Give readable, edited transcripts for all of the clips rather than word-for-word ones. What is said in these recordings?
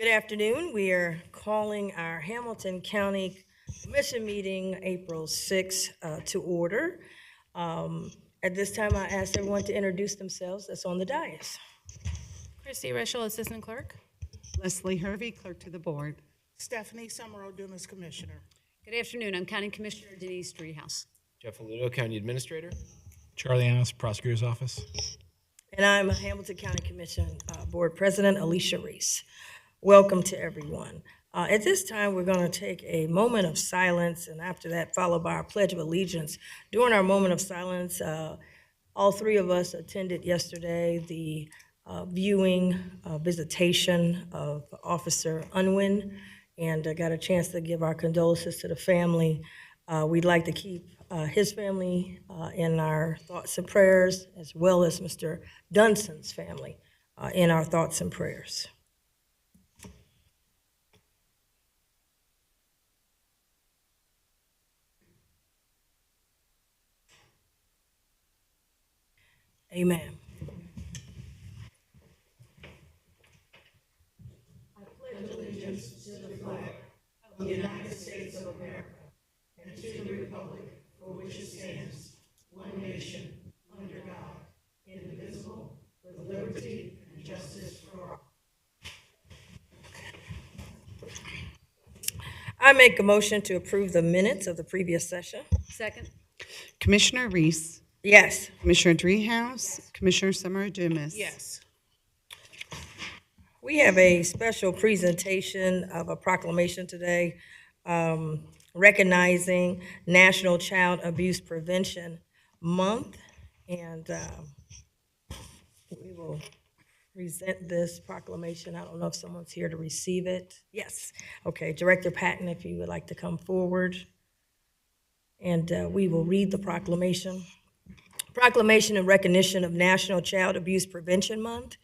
Good afternoon. We are calling our Hamilton County Commission meeting April 6th to order. At this time, I ask everyone to introduce themselves that's on the dais. Christy Rischel, Assistant Clerk. Leslie Hervey, Clerk to the Board. Stephanie Summerall, Dumas Commissioner. Good afternoon. I'm County Commissioner Denise Driehaus. Jeff Aludo, County Administrator. Charlie Annis, Prosecutor's Office. And I'm Hamilton County Commission Board President Alicia Reese. Welcome to everyone. At this time, we're going to take a moment of silence, and after that, followed by our Pledge of Allegiance. During our moment of silence, all three of us attended yesterday the visitation of Officer Unwin, and got a chance to give our condolences to the family. We'd like to keep his family in our thoughts and prayers, as well as Mr. Dunson's family in our thoughts and prayers. Amen. I make a motion to approve the minutes of the previous session. Second. Commissioner Reese, Yes. Commissioner Driehaus, Commissioner Summer Dumas. Yes. We have a special presentation of a proclamation today recognizing National Child Abuse Prevention Month, and we will present this proclamation. I don't know if someone's here to receive it. Yes. Okay, Director Patton, if you would like to come forward. And we will read the proclamation. Proclamation in recognition of National Child Abuse Prevention Month.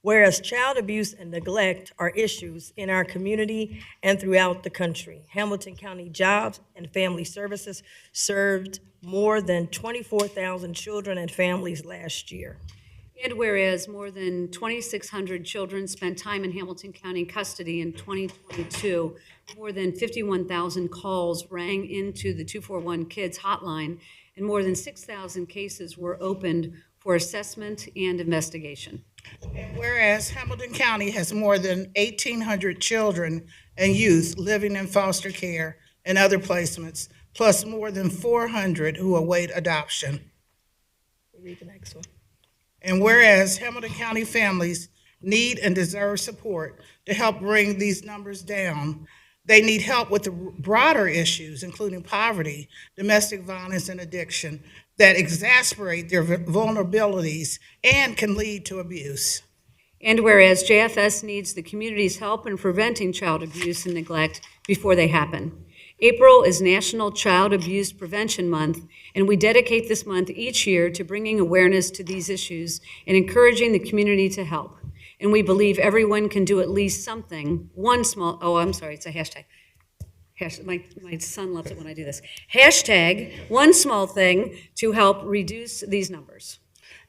Whereas child abuse and neglect are issues in our community and throughout the country, Hamilton County Jobs and Family Services served more than 24,000 children and families last year. And whereas more than 2,600 children spent time in Hamilton County custody in 2022, more than 51,000 calls rang into the 241 Kids hotline, and more than 6,000 cases were opened for assessment and investigation. And whereas Hamilton County has more than 1,800 children and youth living in foster care and other placements, plus more than 400 who await adoption. Read the next one. And whereas Hamilton County families need and deserve support to help bring these numbers down, they need help with the broader issues, including poverty, domestic violence, and addiction, that exacerbate their vulnerabilities and can lead to abuse. And whereas JFS needs the community's help in preventing child abuse and neglect before they happen. April is National Child Abuse Prevention Month, and we dedicate this month each year to bringing awareness to these issues and encouraging the community to help. And we believe everyone can do at least something, it's a hashtag. My son loves it when I do this. Hashtag one small thing to help reduce these numbers.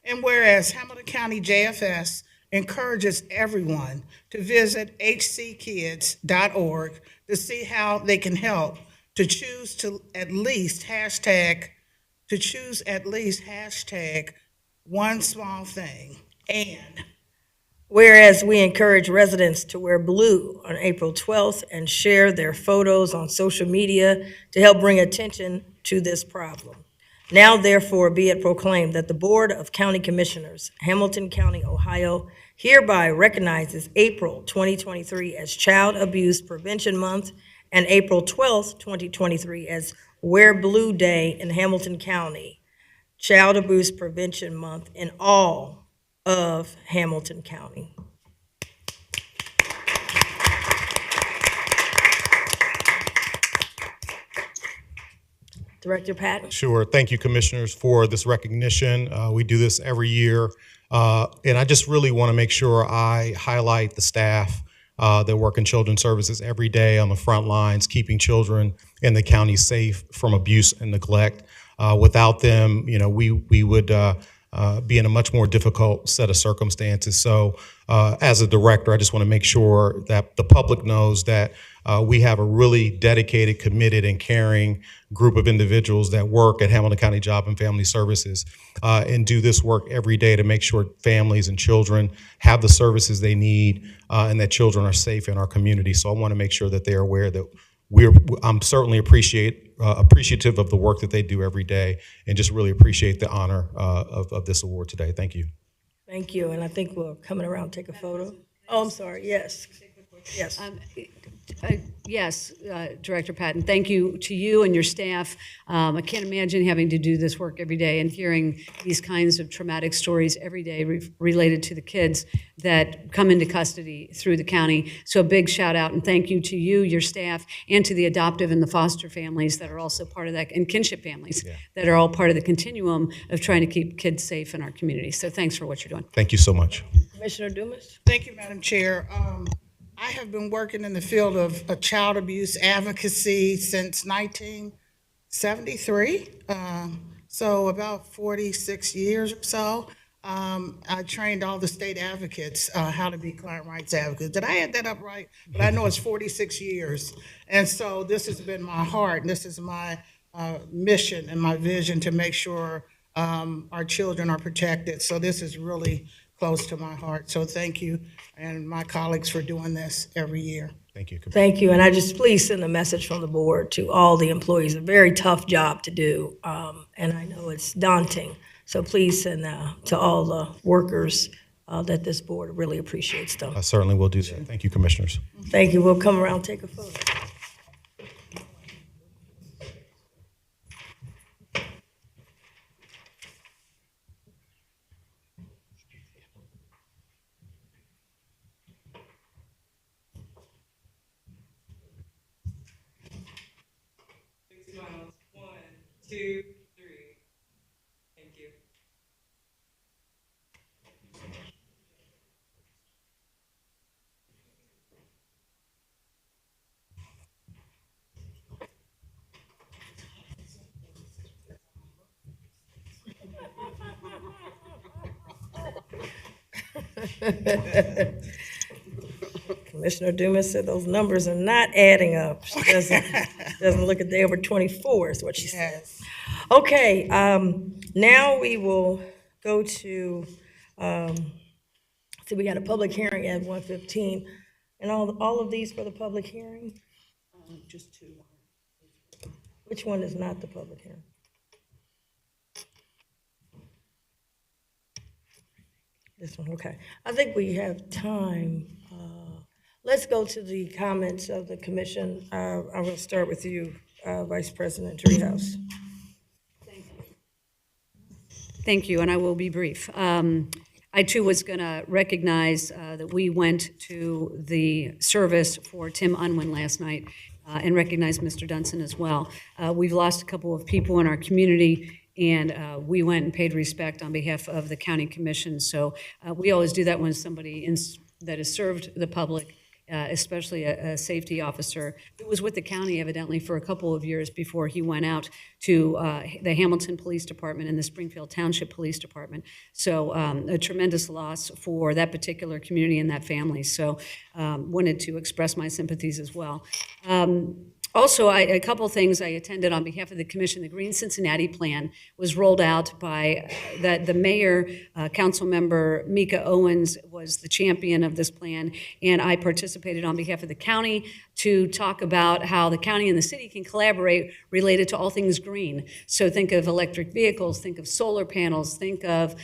And whereas Hamilton County JFS encourages everyone to visit hckids.org to see how they can help, to choose at least hashtag one small thing. And whereas we encourage residents to wear blue on April 12th and share their photos on social media to help bring attention to this problem. Now, therefore, be it proclaimed that the Board of County Commissioners, Hamilton County, Ohio, hereby recognizes April 2023 as Child Abuse Prevention Month and April 12th, 2023 as Wear Blue Day in Hamilton County, Child Abuse Prevention Month in all of Hamilton County. Director Patton. Sure. Thank you, Commissioners, for this recognition. We do this every year. And I just really want to make sure I highlight the staff that work in children's services every day on the front lines, keeping children in the county safe from abuse and neglect. Without them, we would be in a much more difficult set of circumstances. So as a director, I just want to make sure that the public knows that we have a really dedicated, committed, and caring group of individuals that work at Hamilton County Job and Family Services and do this work every day to make sure families and children have the services they need and that children are safe in our community. So I want to make sure that they are aware that I'm certainly appreciative of the work that they do every day, and just really appreciate the honor of this award today. Thank you. Thank you, and I think we're coming around to take a photo. Oh, I'm sorry, yes. Yes. Yes, Director Patton, thank you to you and your staff. I can't imagine having to do this work every day and hearing these kinds of traumatic stories every day related to the kids that come into custody through the county. So a big shout out and thank you to you, your staff, and to the adoptive and the foster families that are also part of that, and kinship families that are all part of the continuum of trying to keep kids safe in our community. So thanks for what you're doing. Thank you so much. Commissioner Dumas? Thank you, Madam Chair. I have been working in the field of child abuse advocacy since 1973, so about 46 years or so. I trained all the state advocates how to be client rights advocates. Did I add that up right? But I know it's 46 years. And so this has been my heart, and this is my mission and my vision to make sure our children are protected. So this is really close to my heart. So thank you and my colleagues for doing this every year. Thank you. Thank you, and I just please send a message from the board to all the employees. A very tough job to do, and I know it's daunting. So please send to all the workers that this board really appreciates them. I certainly will do that. Thank you, Commissioners. Thank you. We'll come around and take a photo. One, two, three. Thank you. Commissioner Dumas said those numbers are not adding up. She doesn't look a day over 24 is what she said. Yes. Okay, now we will go to, we got a public hearing at 1:15. And all of these for the public hearing? Just two. Which one is not the public hearing? This one, okay. I think we have time. Let's go to the comments of the commission. I'm going to start with you, Vice President Driehaus. Thank you, and I will be brief. I too was going to recognize that we went to the service for Tim Unwin last night and recognize Mr. Dunson as well. We've lost a couple of people in our community, and we went and paid respect on behalf of the county commission. So we always do that when somebody that has served the public, especially a safety officer who was with the county evidently for a couple of years before he went out to the Hamilton Police Department and the Springfield Township Police Department. So a tremendous loss for that particular community and that family. So wanted to express my sympathies as well. Also, a couple things I attended on behalf of the commission. The Green Cincinnati Plan was rolled out by the mayor, council member Mika Owens was the champion of this plan, and I participated on behalf of the county to talk about how the county and the city can collaborate related to all things green. So think of electric vehicles, think of solar panels, think of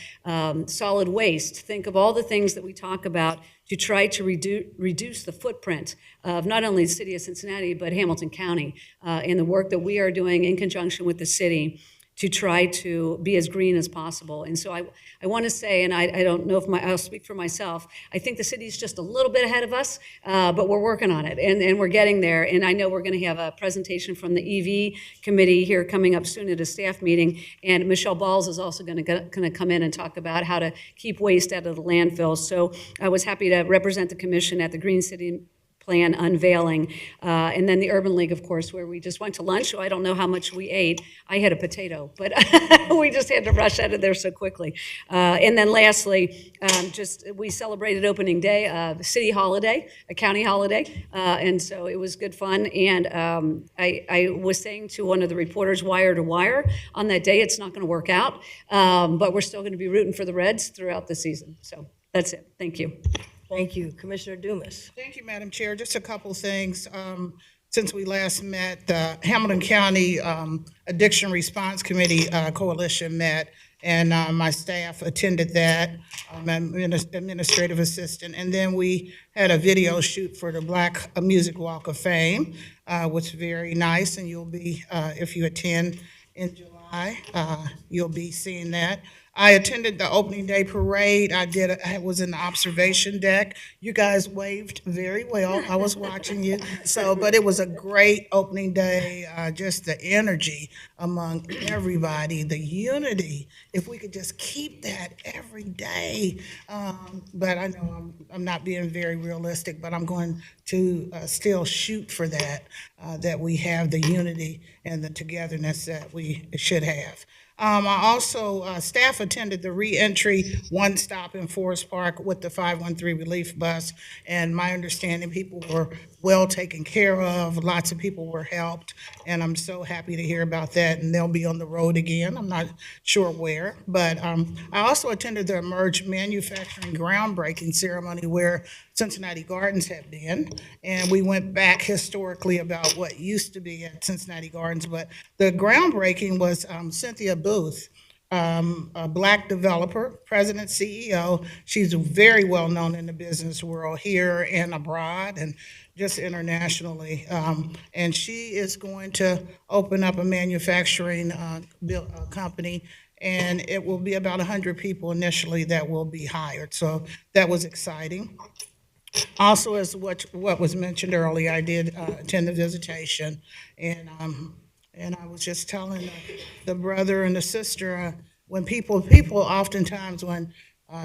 solid waste, think of all the things that we talk about to try to reduce the footprint of not only the city of Cincinnati, but Hamilton County, and the work that we are doing in conjunction with the city to try to be as green as possible. And so I want to say, and I don't know if I'll speak for myself, I think the city's just a little bit ahead of us, but we're working on it, and we're getting there. And I know we're going to have a presentation from the EV committee here coming up soon at a staff meeting, and Michelle Balls is also going to come in and talk about how to keep waste out of the landfill. So I was happy to represent the commission at the Green City plan unveiling. And then the Urban League, of course, where we just went to lunch. So I don't know how much we ate. I had a potato, but we just had to rush out of there so quickly. And then lastly, we celebrated opening day, the city holiday, a county holiday. And so it was good fun. And I was saying to one of the reporters, wire to wire, on that day, it's not going to work out. But we're still going to be rooting for the Reds throughout the season. So that's it. Thank you. Thank you. Commissioner Dumas. Thank you, Madam Chair. Just a couple things. Since we last met, the Hamilton County Addiction Response Committee Coalition met, and my staff attended that, administrative assistant. And then we had a video shoot for the Black Music Walk of Fame, which was very nice, and you'll be, if you attend in July, you'll be seeing that. I attended the opening day parade. I was in the observation deck. You guys waved very well. I was watching you. But it was a great opening day, just the energy among everybody, the unity. If we could just keep that every day. But I know I'm not being very realistic, but I'm going to still shoot for that, that we have the unity and the togetherness that we should have. I also, staff attended the reentry one stop in Forest Park with the 513 relief bus, and my understanding, people were well taken care of. Lots of people were helped, and I'm so happy to hear about that, and they'll be on the road again. I'm not sure where, but I also attended the Emerge Manufacturing groundbreaking ceremony where Cincinnati Gardens had been, and we went back historically about what used to be at Cincinnati Gardens, but the groundbreaking was Cynthia Booth, a Black developer, president, CEO. She's very well known in the business world here and abroad and just internationally. And she is going to open up a manufacturing company, and it will be about 100 people initially that will be hired. So that was exciting. Also, as what was mentioned earlier, I did attend the visitation, and I was just telling the brother and the sister, when people oftentimes when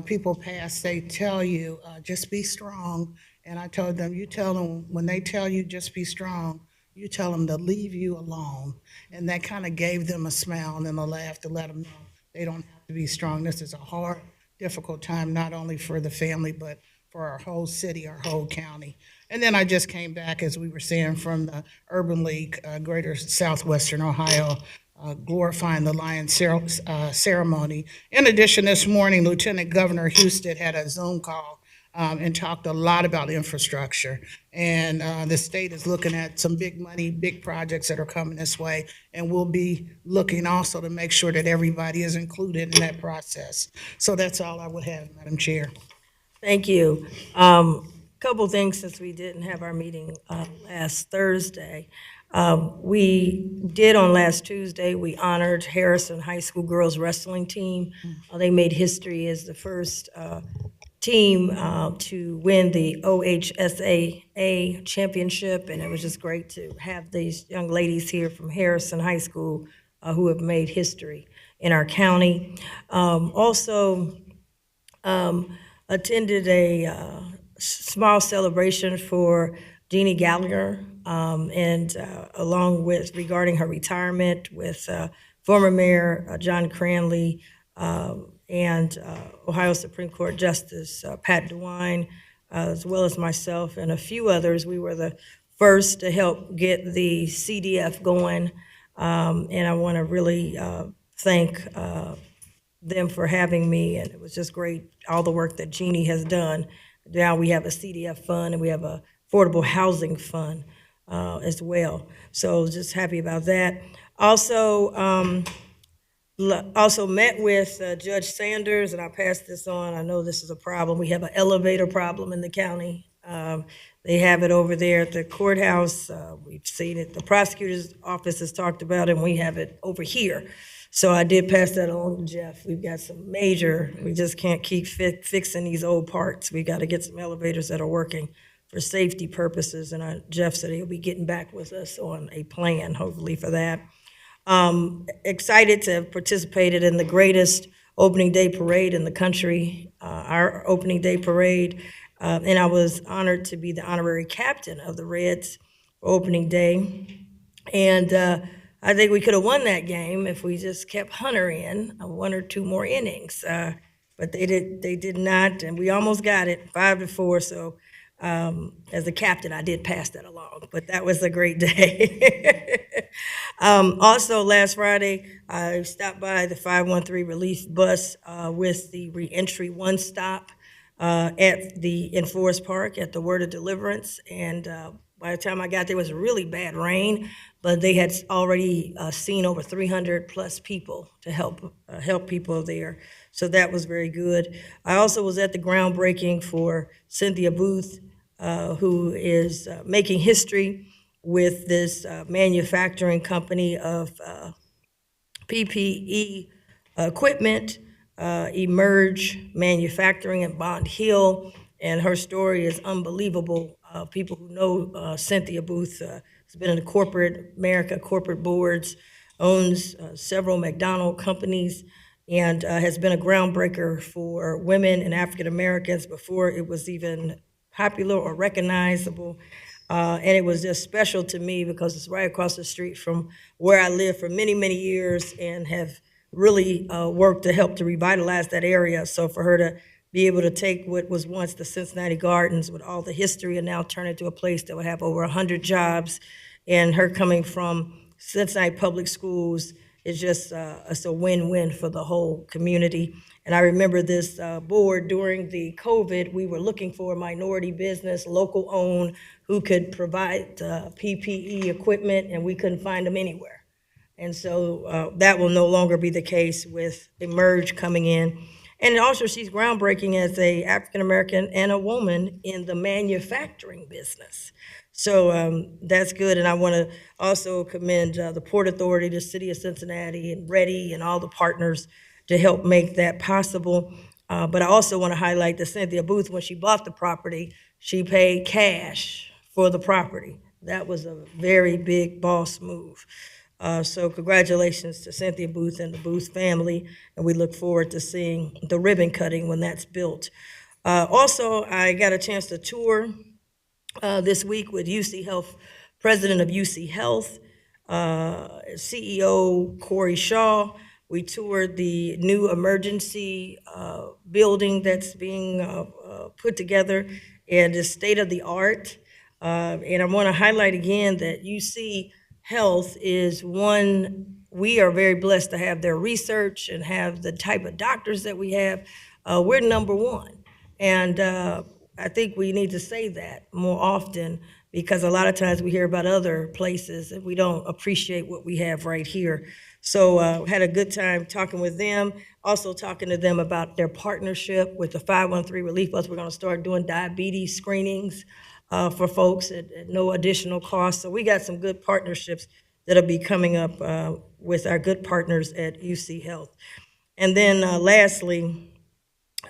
people pass, they tell you, just be strong. And I told them, you tell them, when they tell you just be strong, you tell them to leave you alone. And that kind of gave them a smile and a laugh to let them know they don't have to be strong. This is a hard, difficult time, not only for the family, but for our whole city, our whole county. And then I just came back, as we were saying, from the Urban League, Greater Southwestern Ohio, glorifying the Lions ceremony. In addition, this morning, Lieutenant Governor Houston had a Zoom call and talked a lot about infrastructure. And the state is looking at some big money, big projects that are coming this way. And we'll be looking also to make sure that everybody is included in that process. So that's all I would have, Madam Chair. Thank you. Couple things since we didn't have our meeting last Thursday. We did on last Tuesday, we honored Harrison High School girls wrestling team. They made history as the first team to win the OHSAA championship, and it was just great to have these young ladies here from Harrison High School who have made history in our county. Also, attended a small celebration for Jeannie Gallagher, and along with regarding her retirement with former Mayor John Cranley and Ohio Supreme Court Justice Pat DeWine, as well as myself and a few others. We were the first to help get the CDF going, and I want to really thank them for having me, and it was just great, all the work that Jeannie has done. Now we have a CDF fund and we have a affordable housing fund as well. So just happy about that. Also, also met with Judge Sanders, and I passed this on. I know this is a problem. We have an elevator problem in the county. They have it over there at the courthouse. We've seen it. The prosecutor's office has talked about it, and we have it over here. So I did pass that on to Jeff. We've got some major, we just can't keep fixing these old parts. We got to get some elevators that are working for safety purposes. And Jeff said he'll be getting back with us on a plan, hopefully, for that. Excited to have participated in the greatest opening day parade in the country, our opening day parade. And I was honored to be the honorary captain of the Reds for opening day. And I think we could have won that game if we just kept Hunter in 1 or 2 more innings. But they did not, and we almost got it, 5-4. So as a captain, I did pass that along, but that was a great day. Also, last Friday, I stopped by the 513 relief bus with the reentry one stop in Forest Park at the Word of Deliverance. And by the time I got there, it was really bad rain, but they had already seen over 300 plus people to help people there. So that was very good. I also was at the groundbreaking for Cynthia Booth, who is making history with this manufacturing company of PPE equipment, Emerge Manufacturing in Bond Hill, and her story is unbelievable. People who know Cynthia Booth has been in the corporate boards, owns several McDonald companies, and has been a groundbreaker for women and African Americans before it was even popular or recognizable. And it was just special to me because it's right across the street from where I lived for many, many years and have really worked to help to revitalize that area. So for her to be able to take what was once the Cincinnati Gardens with all the history and now turn it to a place that would have over 100 jobs, and her coming from Cincinnati Public Schools is just it's a win-win for the whole community. And I remember this board during the COVID, we were looking for a minority business, local owned, who could provide PPE equipment, and we couldn't find them anywhere. And so that will no longer be the case with Emerge coming in. And also she's groundbreaking as a African-American and a woman in the manufacturing business. So that's good. And I want to also commend the Port Authority, the City of Cincinnati, and Ready, and all the partners to help make that possible. But I also want to highlight that Cynthia Booth, when she bought the property, she paid cash for the property. That was a very big boss move. So congratulations to Cynthia Booth and the Booth family, and we look forward to seeing the ribbon cutting when that's built. Also, I got a chance to tour this week with UC Health, president of UC Health, CEO Corey Shaw. We toured the new emergency building that's being put together, and it's state of the art. And I want to highlight again that UC Health is one, we are very blessed to have their research and have the type of doctors that we have. We're number one. And I think we need to say that more often, because a lot of times we hear about other places and we don't appreciate what we have right here. So had a good time talking with them, also talking to them about their partnership with the 513 Relief Bus. We're going to start doing diabetes screenings for folks at no additional cost. So we got some good partnerships that'll be coming up with our good partners at UC Health. And then lastly,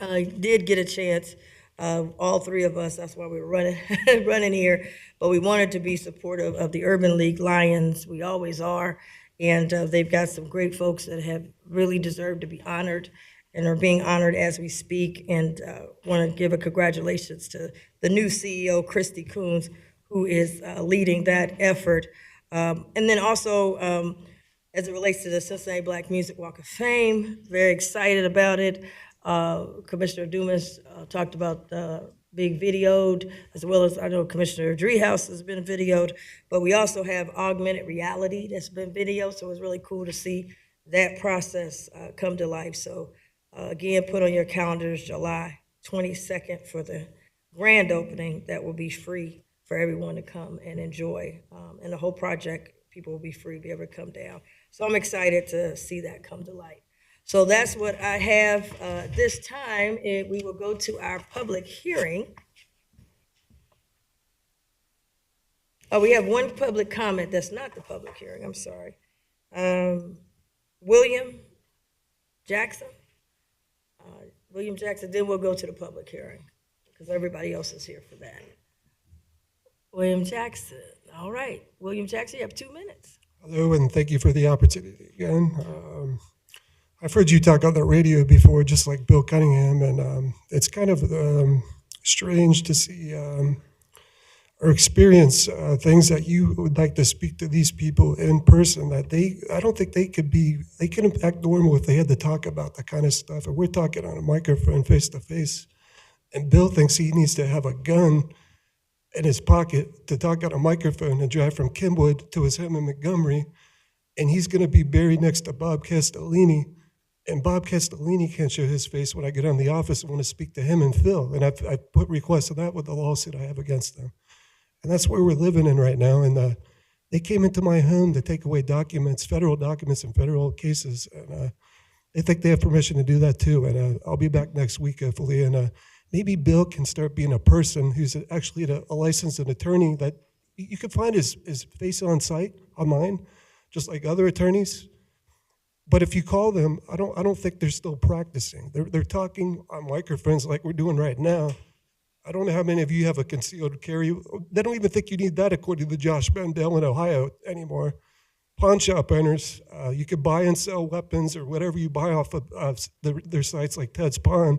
I did get a chance, all three of us, that's why we were running here, but we wanted to be supportive of the Urban League Lions. We always are. And they've got some great folks that have really deserved to be honored and are being honored as we speak. And want to give a congratulations to the new CEO, Christy Coons, who is leading that effort. And then also, as it relates to the Cincinnati Black Music Walk of Fame, very excited about it. Commissioner Dumas talked about being videoed, as well as I know Commissioner Driehaus has been videoed, but we also have augmented reality that's been videoed, so it's really cool to see that process come to life. So again, put on your calendars July 22nd for the grand opening. That will be free for everyone to come and enjoy. And the whole project, people will be free to be able to come down. So I'm excited to see that come to light. So that's what I have this time. We will go to our public hearing. Oh, we have one public comment that's not the public hearing, I'm sorry. William Jackson. William Jackson, then we'll go to the public hearing because everybody else is here for that. William Jackson, all right. William Jackson, you have 2 minutes. Hello, and thank you for the opportunity again. I've heard you talk on the radio before, just like Bill Cunningham, and it's kind of strange to see or experience things that you would like to speak to these people in person. That I don't think they couldn't act normal if they had to talk about that kind of stuff. And we're talking on a microphone, face to face. And Bill thinks he needs to have a gun in his pocket to talk on a microphone and drive from Kenwood to his home in Montgomery. And he's going to be buried next to Bob Castellini. And Bob Castellini can't show his face when I get in the office and want to speak to him and Phil. And I've put requests of that with the lawsuit I have against them. And that's where we're living in right now. And they came into my home to take away documents, federal documents in federal cases. And they think they have permission to do that too. And I'll be back next week, hopefully. And maybe Bill can start being a person who's actually a licensed attorney that you can find his face on site online, just like other attorneys. But if you call them, I don't think they're still practicing. They're talking on microphones like we're doing right now. I don't know how many of you have a concealed carry. They don't even think you need that according to Josh Bendel in Ohio anymore. Pawn shop owners, you could buy and sell weapons or whatever you buy off of their sites like Ted's Pawn.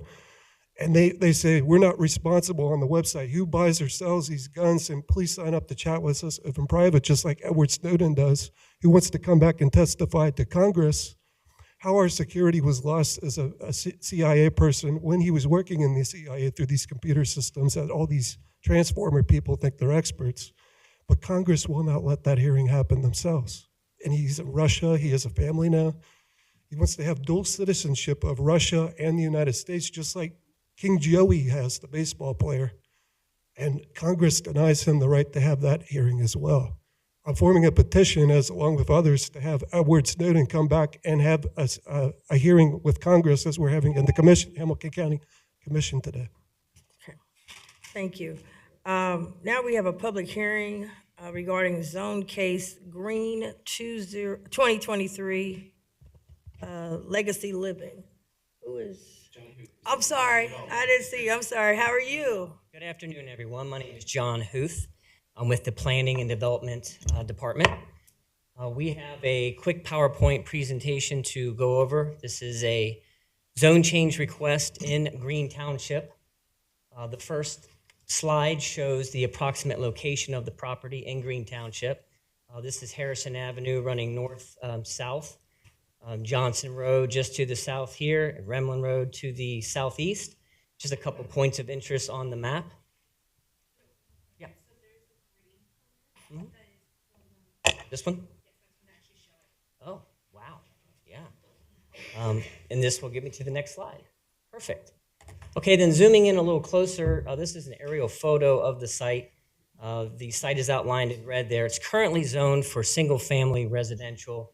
And they say, we're not responsible on the website. Who buys or sells these guns? And please sign up to chat with us in private, just like Edward Snowden does, who wants to come back and testify to Congress how our security was lost as a CIA person when he was working in the CIA through these computer systems that all these transformer people think they're experts. But Congress will not let that hearing happen themselves. And he's in Russia. He has a family now. He wants to have dual citizenship of Russia and the United States, just like King Joey has, the baseball player. And Congress denies him the right to have that hearing as well. I'm forming a petition, along with others, to have Edward Snowden come back and have a hearing with Congress as we're having in the commission, Hamilton County Commission today. Okay, thank you. Now we have a public hearing regarding zone case Green 2023 Legacy Living. Who is? I'm sorry, I didn't see you. I'm sorry. How are you? Good afternoon, everyone. My name is John Huth. I'm with the Planning and Development Department. We have a quick PowerPoint presentation to go over. This is a zone change request in Green Township. The first slide shows the approximate location of the property in Green Township. This is Harrison Avenue running north-south, Johnson Road just to the south here, and Remlin Road to the southeast. Just a couple points of interest on the map. Yeah. This one? Oh, wow. Yeah. And this will get me to the next slide. Perfect. Okay, then zooming in a little closer, this is an aerial photo of the site. The site is outlined in red there. It's currently zoned for single-family residential,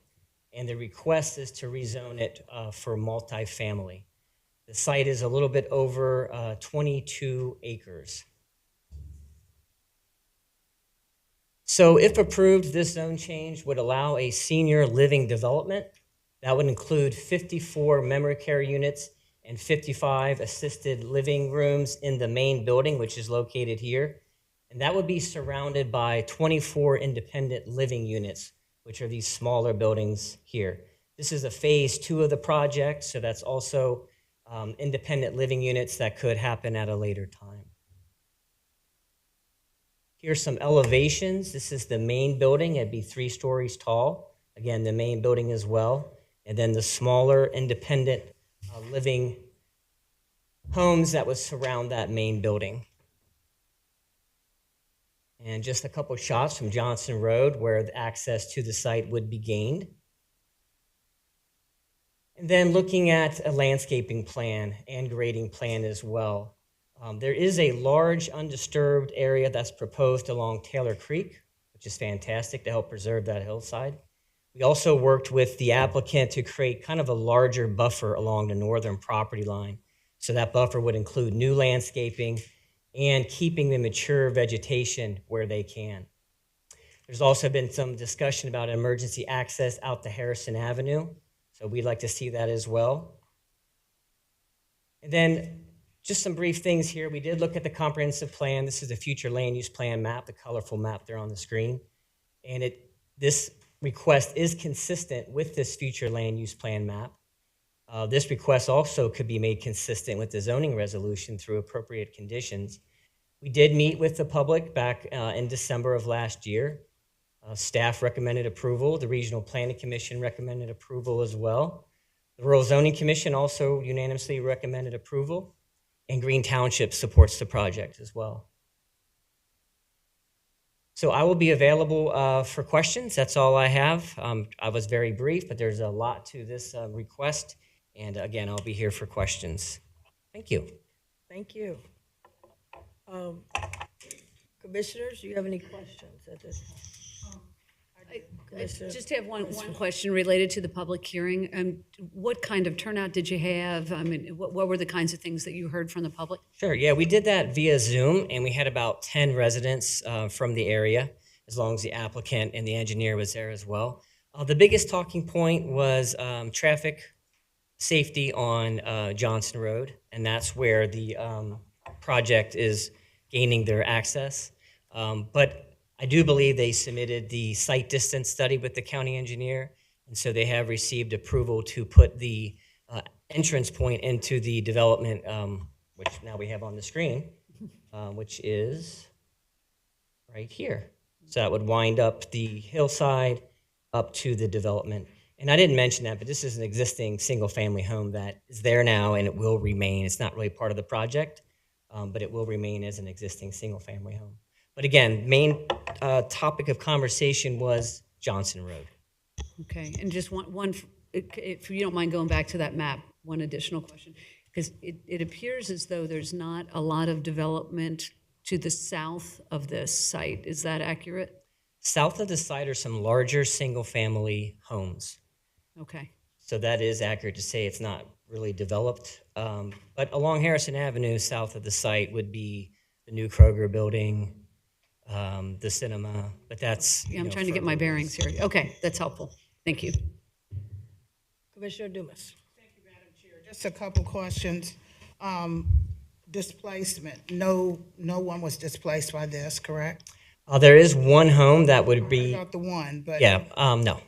and the request is to rezone it for multifamily. The site is a little bit over 22 acres. So if approved, this zone change would allow a senior living development. That would include 54 memory care units and 55 assisted living rooms in the main building, which is located here. And that would be surrounded by 24 independent living units, which are these smaller buildings here. This is a phase 2 of the project, so that's also independent living units that could happen at a later time. Here's some elevations. This is the main building. It'd be 3 stories tall. Again, the main building as well. And then the smaller independent living homes that would surround that main building. And just a couple shots from Johnson Road where the access to the site would be gained. And then looking at a landscaping plan and grading plan as well. There is a large undisturbed area that's proposed along Taylor Creek, which is fantastic to help preserve that hillside. We also worked with the applicant to create kind of a larger buffer along the northern property line. So that buffer would include new landscaping and keeping the mature vegetation where they can. There's also been some discussion about emergency access out to Harrison Avenue. So we'd like to see that as well. And then just some brief things here. We did look at the comprehensive plan. This is the future land use plan map, the colorful map there on the screen. And this request is consistent with this future land use plan map. This request also could be made consistent with the zoning resolution through appropriate conditions. We did meet with the public back in December of last year. Staff recommended approval. The Regional Planning Commission recommended approval as well. The Rural Zoning Commission also unanimously recommended approval, and Green Township supports the project as well. So I will be available for questions. That's all I have. I was very brief, but there's a lot to this request. And again, I'll be here for questions. Thank you. Thank you. Commissioners, do you have any questions at this time? I Commissioner? just have one question related to the public hearing. What kind of turnout did you have? I mean, what were the kinds of things that you heard from the public? Sure. Yeah, we did that via Zoom, and we had about 10 residents from the area, as long as the applicant and the engineer was there as well. The biggest talking point was traffic safety on Johnson Road, and that's where the project is gaining their access. But I do believe they submitted the site distance study with the county engineer, and so they have received approval to put the entrance point into the development, which now we have on the screen, which is right here. So that would wind up the hillside up to the development. And I didn't mention that, but this is an existing single-family home that is there now, and it will remain. It's not really part of the project, but it will remain as an existing single-family home. But again, main topic of conversation was Johnson Road. Okay, and just one, if you don't mind going back to that map, one additional question, because it appears as though there's not a lot of development to the south of this site. Is that accurate? South of the site are some larger single-family homes. Okay. So that is accurate to say it's not really developed. But along Harrison Avenue, south of the site, would be the new Kroger building, the cinema, but that's, Yeah, I'm trying to get my bearings here. Okay, that's helpful. Thank you. Commissioner Dumas. Thank you, Madam Chair. Just a couple questions. Displacement, no one was displaced by this, correct? There is one home that would be, Not the one, but yeah, no.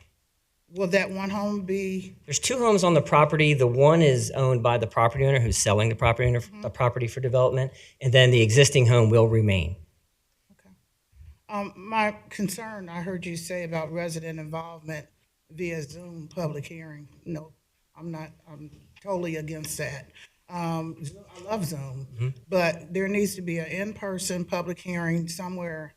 will that one home be, There's two homes on the property. The one is owned by the property owner who's selling the property for development, and then the existing home will remain. my concern, I heard you say about resident involvement via Zoom public hearing. No, I'm totally against that. I love Zoom, but there needs to be an in-person public hearing somewhere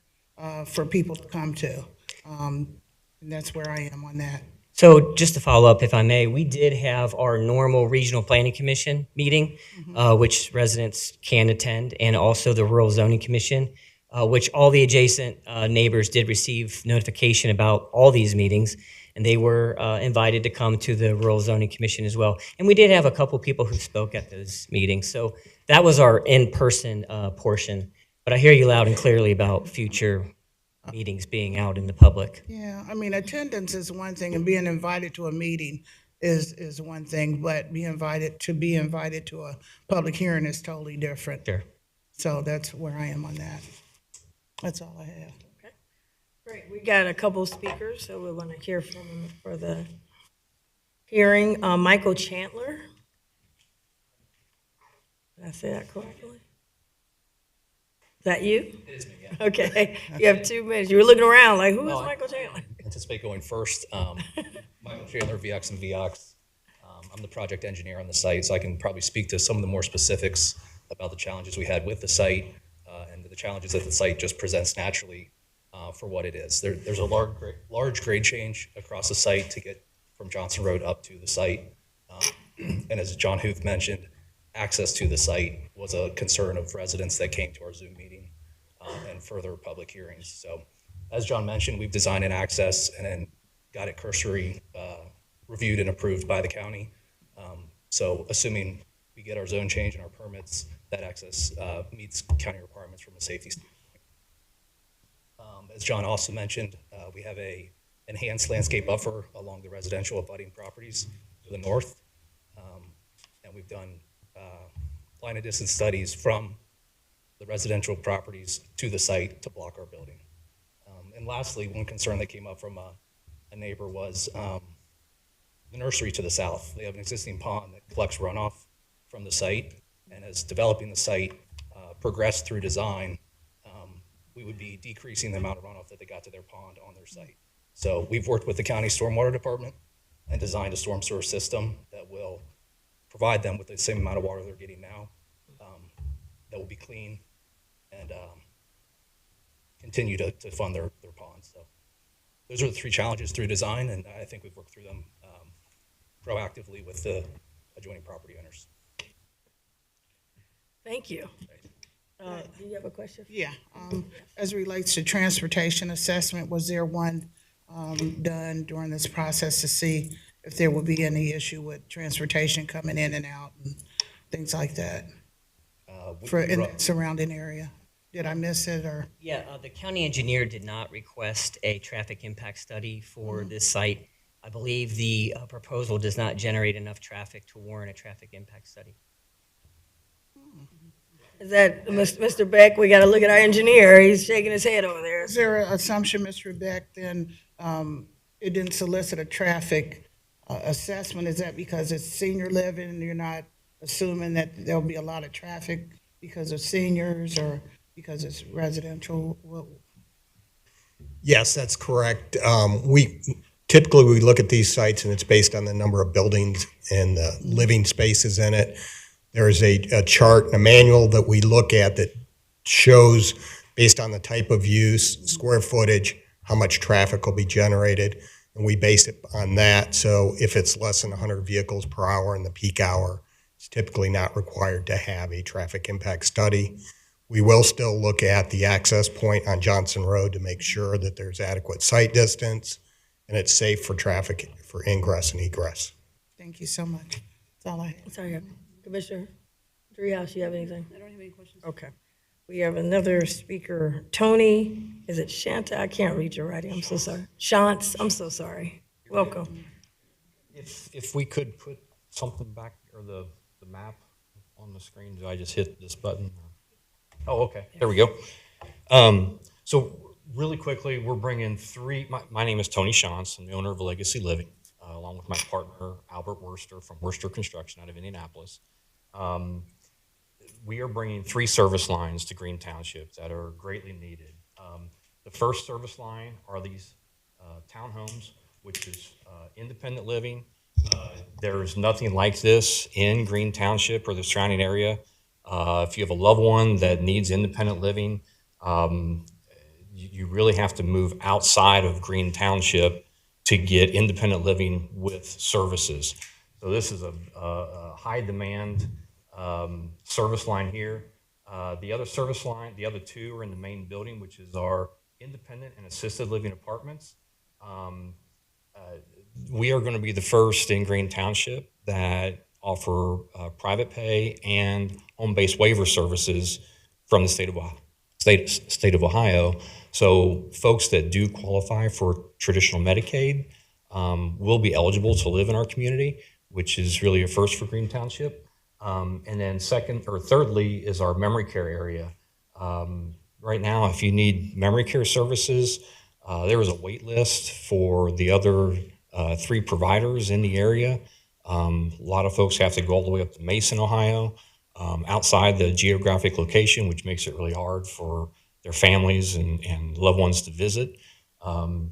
for people to come to. And that's where I am on that. So just to follow up, if I may, we did have our normal Regional Planning Commission meeting, which residents can attend, and also the Rural Zoning Commission, which all the adjacent neighbors did receive notification about all these meetings, and they were invited to come to the Rural Zoning Commission as well. And we did have a couple people who spoke at those meetings. So that was our in-person portion. But I hear you loud and clearly about future meetings being out in the public. Yeah, I mean, attendance is one thing, and being invited to a meeting is one thing, but be invited to a public hearing is totally different. Sure. So that's where I am on that. That's all I have. Great, we got a couple speakers, so we're going to hear from them for the hearing. Michael Chandler. Did I say that correctly? Is that you? It is me, yeah. Okay, you have 2 minutes. You were looking around like, who is Well, Michael Chandler? Anticipate going first. Michael Chandler, VX and VX. I'm the project engineer on the site, so I can probably speak to some of the more specifics about the challenges we had with the site and the challenges that the site just presents naturally for what it is. There's a large grade change across the site to get from Johnson Road up to the site. And as John Huth mentioned, access to the site was a concern of residents that came to our Zoom meeting and further public hearings. So as John mentioned, we've designed an access and then got it cursory reviewed and approved by the county. So assuming we get our zone change and our permits, that access meets county requirements from a safety standpoint. As John also mentioned, we have a enhanced landscape buffer along the residential abutting properties to the north. And we've done line of distance studies from the residential properties to the site to block our building. And lastly, one concern that came up from a neighbor was the nursery to the south. They have an existing pond that collects runoff from the site, and as developing the site progressed through design, we would be decreasing the amount of runoff that they got to their pond on their site. So we've worked with the county stormwater department and designed a storm sewer system that will provide them with the same amount of water they're getting now, that will be clean and continue to fund their ponds. So those are the three challenges through design, and I think we've worked through them proactively with the adjoining property owners. Thank you. Do you have a question? Yeah, as it relates to transportation assessment, was there one done during this process to see if there would be any issue with transportation coming in and out and things like that in the surrounding area? Did I miss it, or? Yeah, the county engineer did not request a traffic impact study for this site. I believe the proposal does not generate enough traffic to warrant a traffic impact study. Is that, Mr. Beck, we got to look at our engineer. He's shaking his head over there. Is there an assumption, Mr. Beck, then it didn't solicit a traffic assessment? Is that because it's senior living and you're not assuming that there'll be a lot of traffic because of seniors or because it's residential? Yes, that's correct. Typically we look at these sites and it's based on the number of buildings and the living spaces in it. There is a chart and a manual that we look at that shows, based on the type of use, square footage, how much traffic will be generated, and we base it on that. So if it's less than 100 vehicles per hour in the peak hour, it's typically not required to have a traffic impact study. We will still look at the access point on Johnson Road to make sure that there's adequate sight distance and it's safe for traffic for ingress and egress. Thank you so much. That's all I have. Sorry, Commissioner Dreehouse, you have anything? I don't have any questions. Okay. We have another speaker, Tony. Is it Shanta? I can't read your writing. I'm so sorry. Shantz, I'm so sorry. Welcome. If we could put something back, or the map on the screen, do I just hit this button? Oh, okay, there we go. So really quickly, we're bringing my name is Tony Shantz. I'm the owner of Legacy Living, along with my partner, Albert Worster from Worster Construction out of Indianapolis. We are bringing 3 service lines to Green Township that are greatly needed. The first service line are these townhomes, which is independent living. There's nothing like this in Green Township or the surrounding area. If you have a loved one that needs independent living, you really have to move outside of Green Township to get independent living with services. So this is a high demand service line here. The other service line, the other 2 are in the main building, which is our independent and assisted living apartments. We are going to be the first in Green Township that offer private pay and home-based waiver services from the state of Ohio. So folks that do qualify for traditional Medicaid will be eligible to live in our community, which is really a first for Green Township. And then thirdly is our memory care area. Right now, if you need memory care services, there is a wait list for the other 3 providers in the area. A lot of folks have to go all the way up to Mason, Ohio, outside the geographic location, which makes it really hard for their families and loved ones to visit. So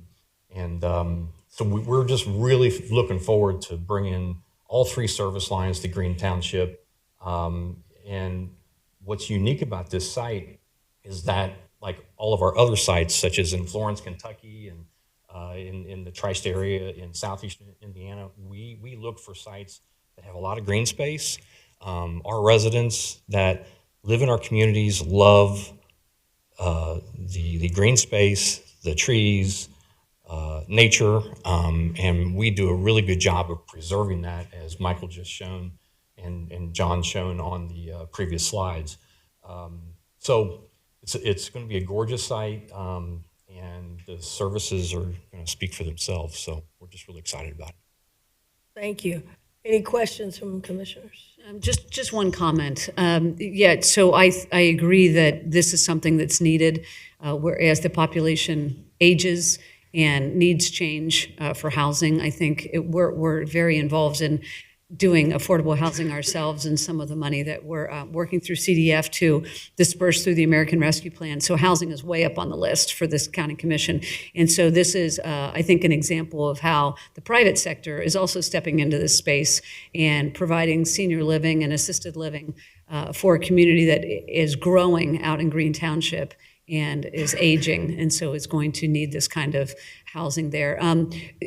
we're just really looking forward to bringing all 3 service lines to Green Township. And what's unique about this site is that, like all of our other sites, such as in Florence, Kentucky, and in the tri-state area in southeastern Indiana, we look for sites that have a lot of green space. Our residents that live in our communities love the green space, the trees, nature, and we do a really good job of preserving that, as Michael just shown and John shown on the previous slides. So it's going to be a gorgeous site, and the services are going to speak for themselves. So we're just really excited about it. Thank you. Any questions from commissioners? Just one comment. So I agree that this is something that's needed, whereas the population ages and needs change for housing. I think we're very involved in doing affordable housing ourselves, and some of the money that we're working through CDF to disperse through the American Rescue Plan. So housing is way up on the list for this county commission. And so this is, I think, an example of how the private sector is also stepping into this space and providing senior living and assisted living for a community that is growing out in Green Township and is aging, and so is going to need this kind of housing there.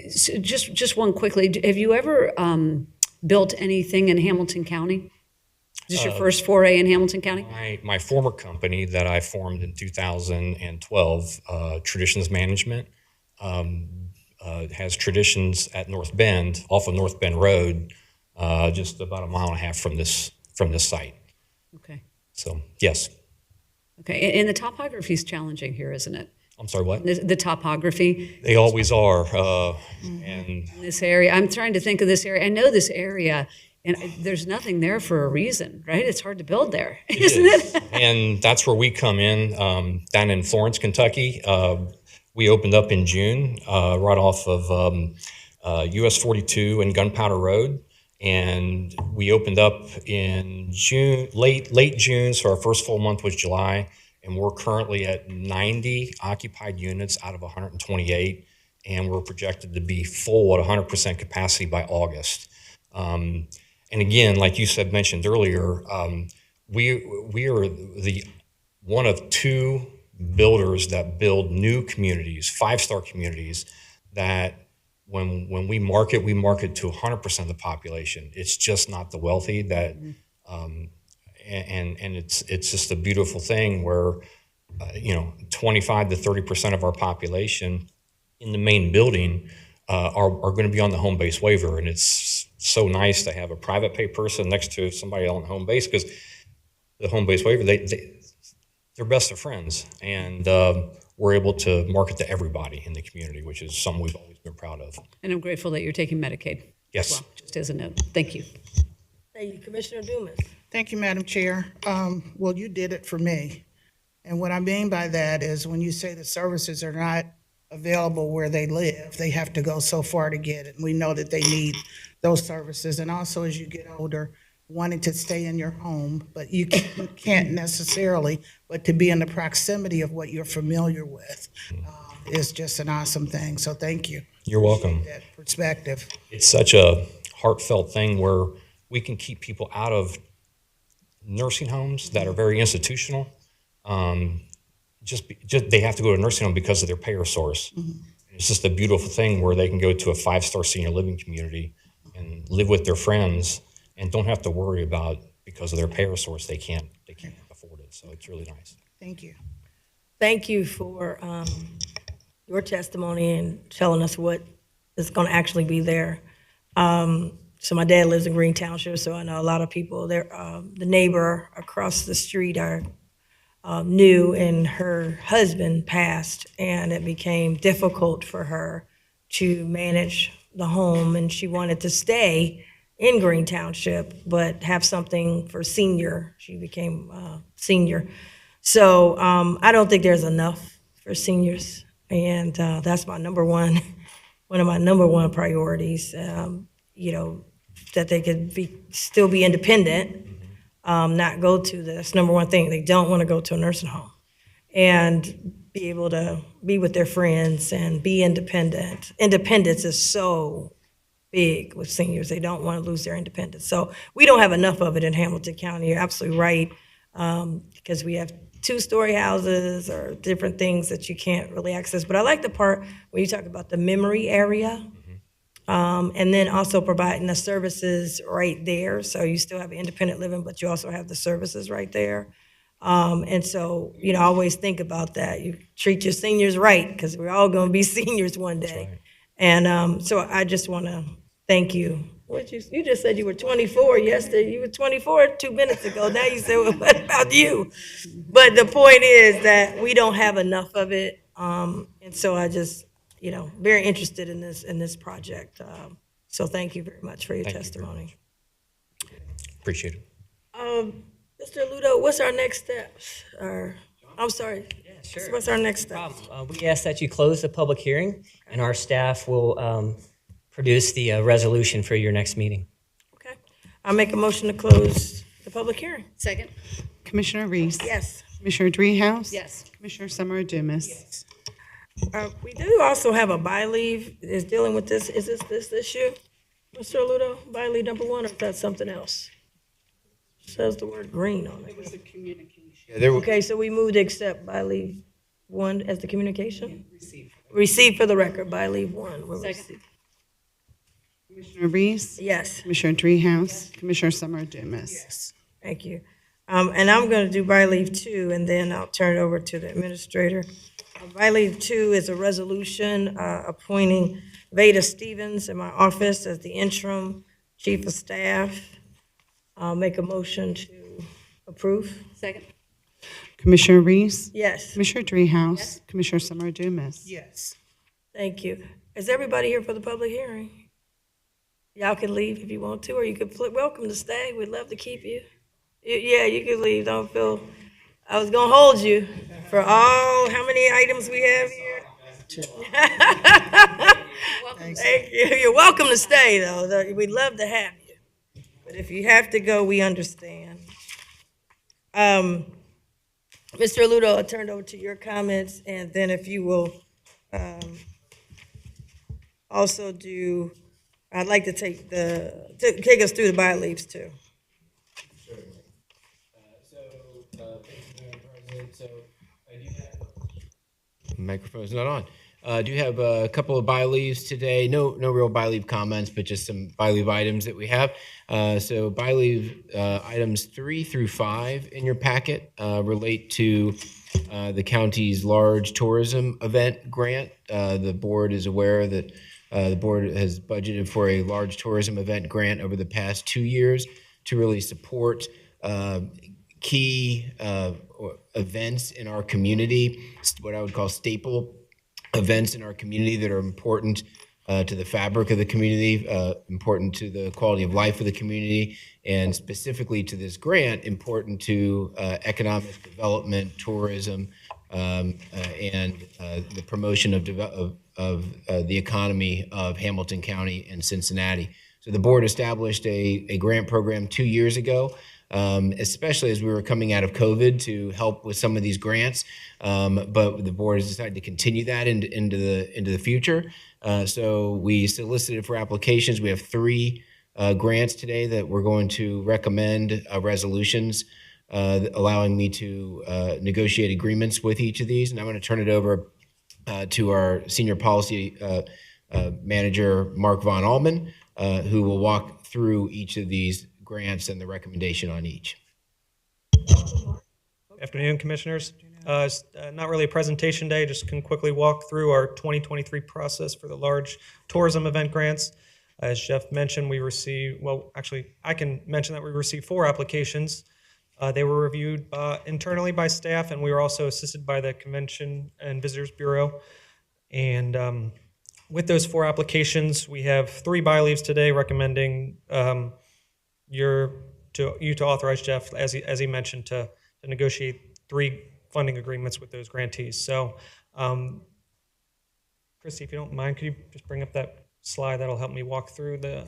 So just one quickly, have you ever built anything in Hamilton County? Is this your first foray in Hamilton County? My former company that I formed in 2012, Traditions Management, has Traditions at North Bend, off of North Bend Road, just about a mile and a half from this site. Okay. So, yes. Okay, and the topography is challenging here, isn't it? I'm sorry, what? The topography. They always are. And In this area, I'm trying to think of this area. I know this area, and there's nothing there for a reason, right? It's hard to build there, isn't it? And that's where we come in, down in Florence, Kentucky. We opened up in June, right off of US 42 and Gunpowder Road. And we opened up in June, late June, so our first full month was July. And we're currently at 90 occupied units out of 128, and we're projected to be full at 100% capacity by August. And again, like you mentioned earlier, we are the one of two builders that build new communities, 5-star communities, that when we market to 100% of the population. It's just not the wealthy that. And it's just a beautiful thing where 25 to 30% of our population in the main building are going to be on the home base waiver, and it's so nice to have a private pay person next to somebody on home base, because the home base waiver they're best of friends, and we're able to market to everybody in the community, which is something we've always been proud of. And I'm grateful that you're taking Medicaid. Yes. As well, just as a note. Thank you. Thank you, Commissioner Dumas. Thank you, Madam Chair. Well, you did it for me. And what I mean by that is when you say the services are not available where they live, they have to go so far to get it. And we know that they need those services. And also, as you get older, wanting to stay in your home, but you can't necessarily, but to be in the proximity of what you're familiar with is just an awesome thing. So thank you. You're welcome. That perspective. It's such a heartfelt thing where we can keep people out of nursing homes that are very institutional. Just they have to go to a nursing home because of their payer source. Mm-hmm. It's just a beautiful thing where they can go to a 5-star senior living community and live with their friends and don't have to worry about, because of their payer source, they can't afford it. So it's really nice. Thank you. Thank you for your testimony and telling us what is going to actually be there. So my dad lives in Green Township, so I know a lot of people there. The neighbor across the street are new, and her husband passed, and it became difficult for her to manage the home, and she wanted to stay in Green Township, but have something for senior. She became senior. So I don't think there's enough for seniors, and that's my one of my number one priorities, that they could still be independent, not go to that's number one thing. They don't want to go to a nursing home, and be able to be with their friends and be independent. Independence is so big with seniors. They don't want to lose their independence. So we don't have enough of it in Hamilton County. You're absolutely right, because we have 2-story houses or different things that you can't really access. But I like the part when you talk about the memory area, and then also providing the services right there. So you still have independent living, but you also have the services right there. And so, I always think about that. You treat your seniors right, because we're all going to be seniors one day. Right. And so I just want to thank you. You just said you were 24 yesterday. You were 24 2 minutes ago. Now you say, well, what about you? But the point is that we don't have enough of it. And so I just, very interested in this project. So thank you very much for your testimony. Appreciate it. Mr. Ludo, what's our next steps? I'm sorry. Sure. What's our next step? We ask that you close the public hearing, and our staff will produce the resolution for your next meeting. Okay. I'll make a motion to close the public hearing. Second? Commissioner Reese. Yes. Commissioner Dreehouse. Yes. Commissioner Summer Dumas. We do also have a by leave is dealing with this. Is this issue? Mr. Ludo, by leave number one, or is that something else? Says the word green on it. Yeah, there, Okay, so we moved to accept by leave one as the communication? Receive for the record, by leave one. We'll Second. receive. Commissioner Reese. Yes, Commissioner Dreehouse. Commissioner Summer Dumas. thank you. And I'm going to do by leave two, and then I'll turn it over to the administrator. By leave two is a resolution appointing Veda Stevens in my office as the interim chief of staff. I'll make a motion to approve. Second? Commissioner Reese. Yes, Commissioner Dreehouse. Commissioner Summer Dumas. Yes. thank you. Is everybody here for the public hearing? Y'all can leave if you want to, or you could, welcome to stay. We'd love to keep you. Yeah, you can leave, don't feel, I was gonna hold you for all, how many items we have here? Thank you. You're welcome to stay, though. We'd love to have you. But if you have to go, we understand. Mr. Ludo, I'll turn it over to your comments, and then if you will also do, I'd like to take us through the by leaves too. microphone's not on. Do have a couple of by leaves today. No real by leave comments, but just some by leave items that we have. So by leave items 3 through 5 in your packet relate to the county's large tourism event grant. The board is aware that the board has budgeted for a large tourism event grant over the past 2 years to really support key events in our community, what I would call staple events in our community that are important to the fabric of the community, important to the quality of life of the community, and specifically to this grant, important to economic development, tourism, and the promotion of the economy of Hamilton County and Cincinnati. So the board established a grant program 2 years ago, especially as we were coming out of COVID, to help with some of these grants. But the board has decided to continue that into the future. So we solicited for applications. We have 3 grants today that we're going to recommend resolutions allowing me to negotiate agreements with each of these. And I'm going to turn it over to our senior policy manager, Mark Von Allman, who will walk through each of these grants and the recommendation on each. Afternoon, Commissioners. It's not really a presentation day, just can quickly walk through our 2023 process for the large tourism event grants. As Jeff mentioned, we received, well, actually, I can mention that we received 4 applications. They were reviewed internally by staff, and we were also assisted by the Convention and Visitors Bureau. And with those 4 applications, we have 3 by leaves today recommending you to authorize Jeff, as he mentioned, to negotiate 3 funding agreements with those grantees. So, Christy, if you don't mind, could you just bring up that slide? That'll help me walk through the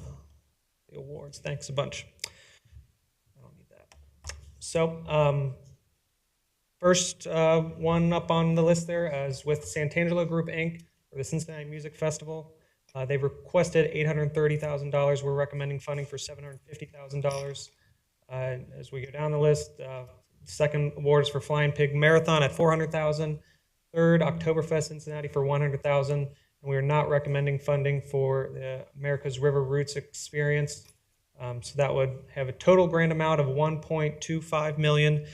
awards. Thanks a bunch. I don't need that. So, first one up on the list there is with Santangelo Group, Inc. for the Cincinnati Music Festival. They've requested $830,000. We're recommending funding for $750,000. As we go down the list, second award is for Flying Pig Marathon at $400,000. Third, Oktoberfest Cincinnati for $100,000. And we are not recommending funding for the America's River Roots Experience. So that would have a total grant amount of $1.25 million.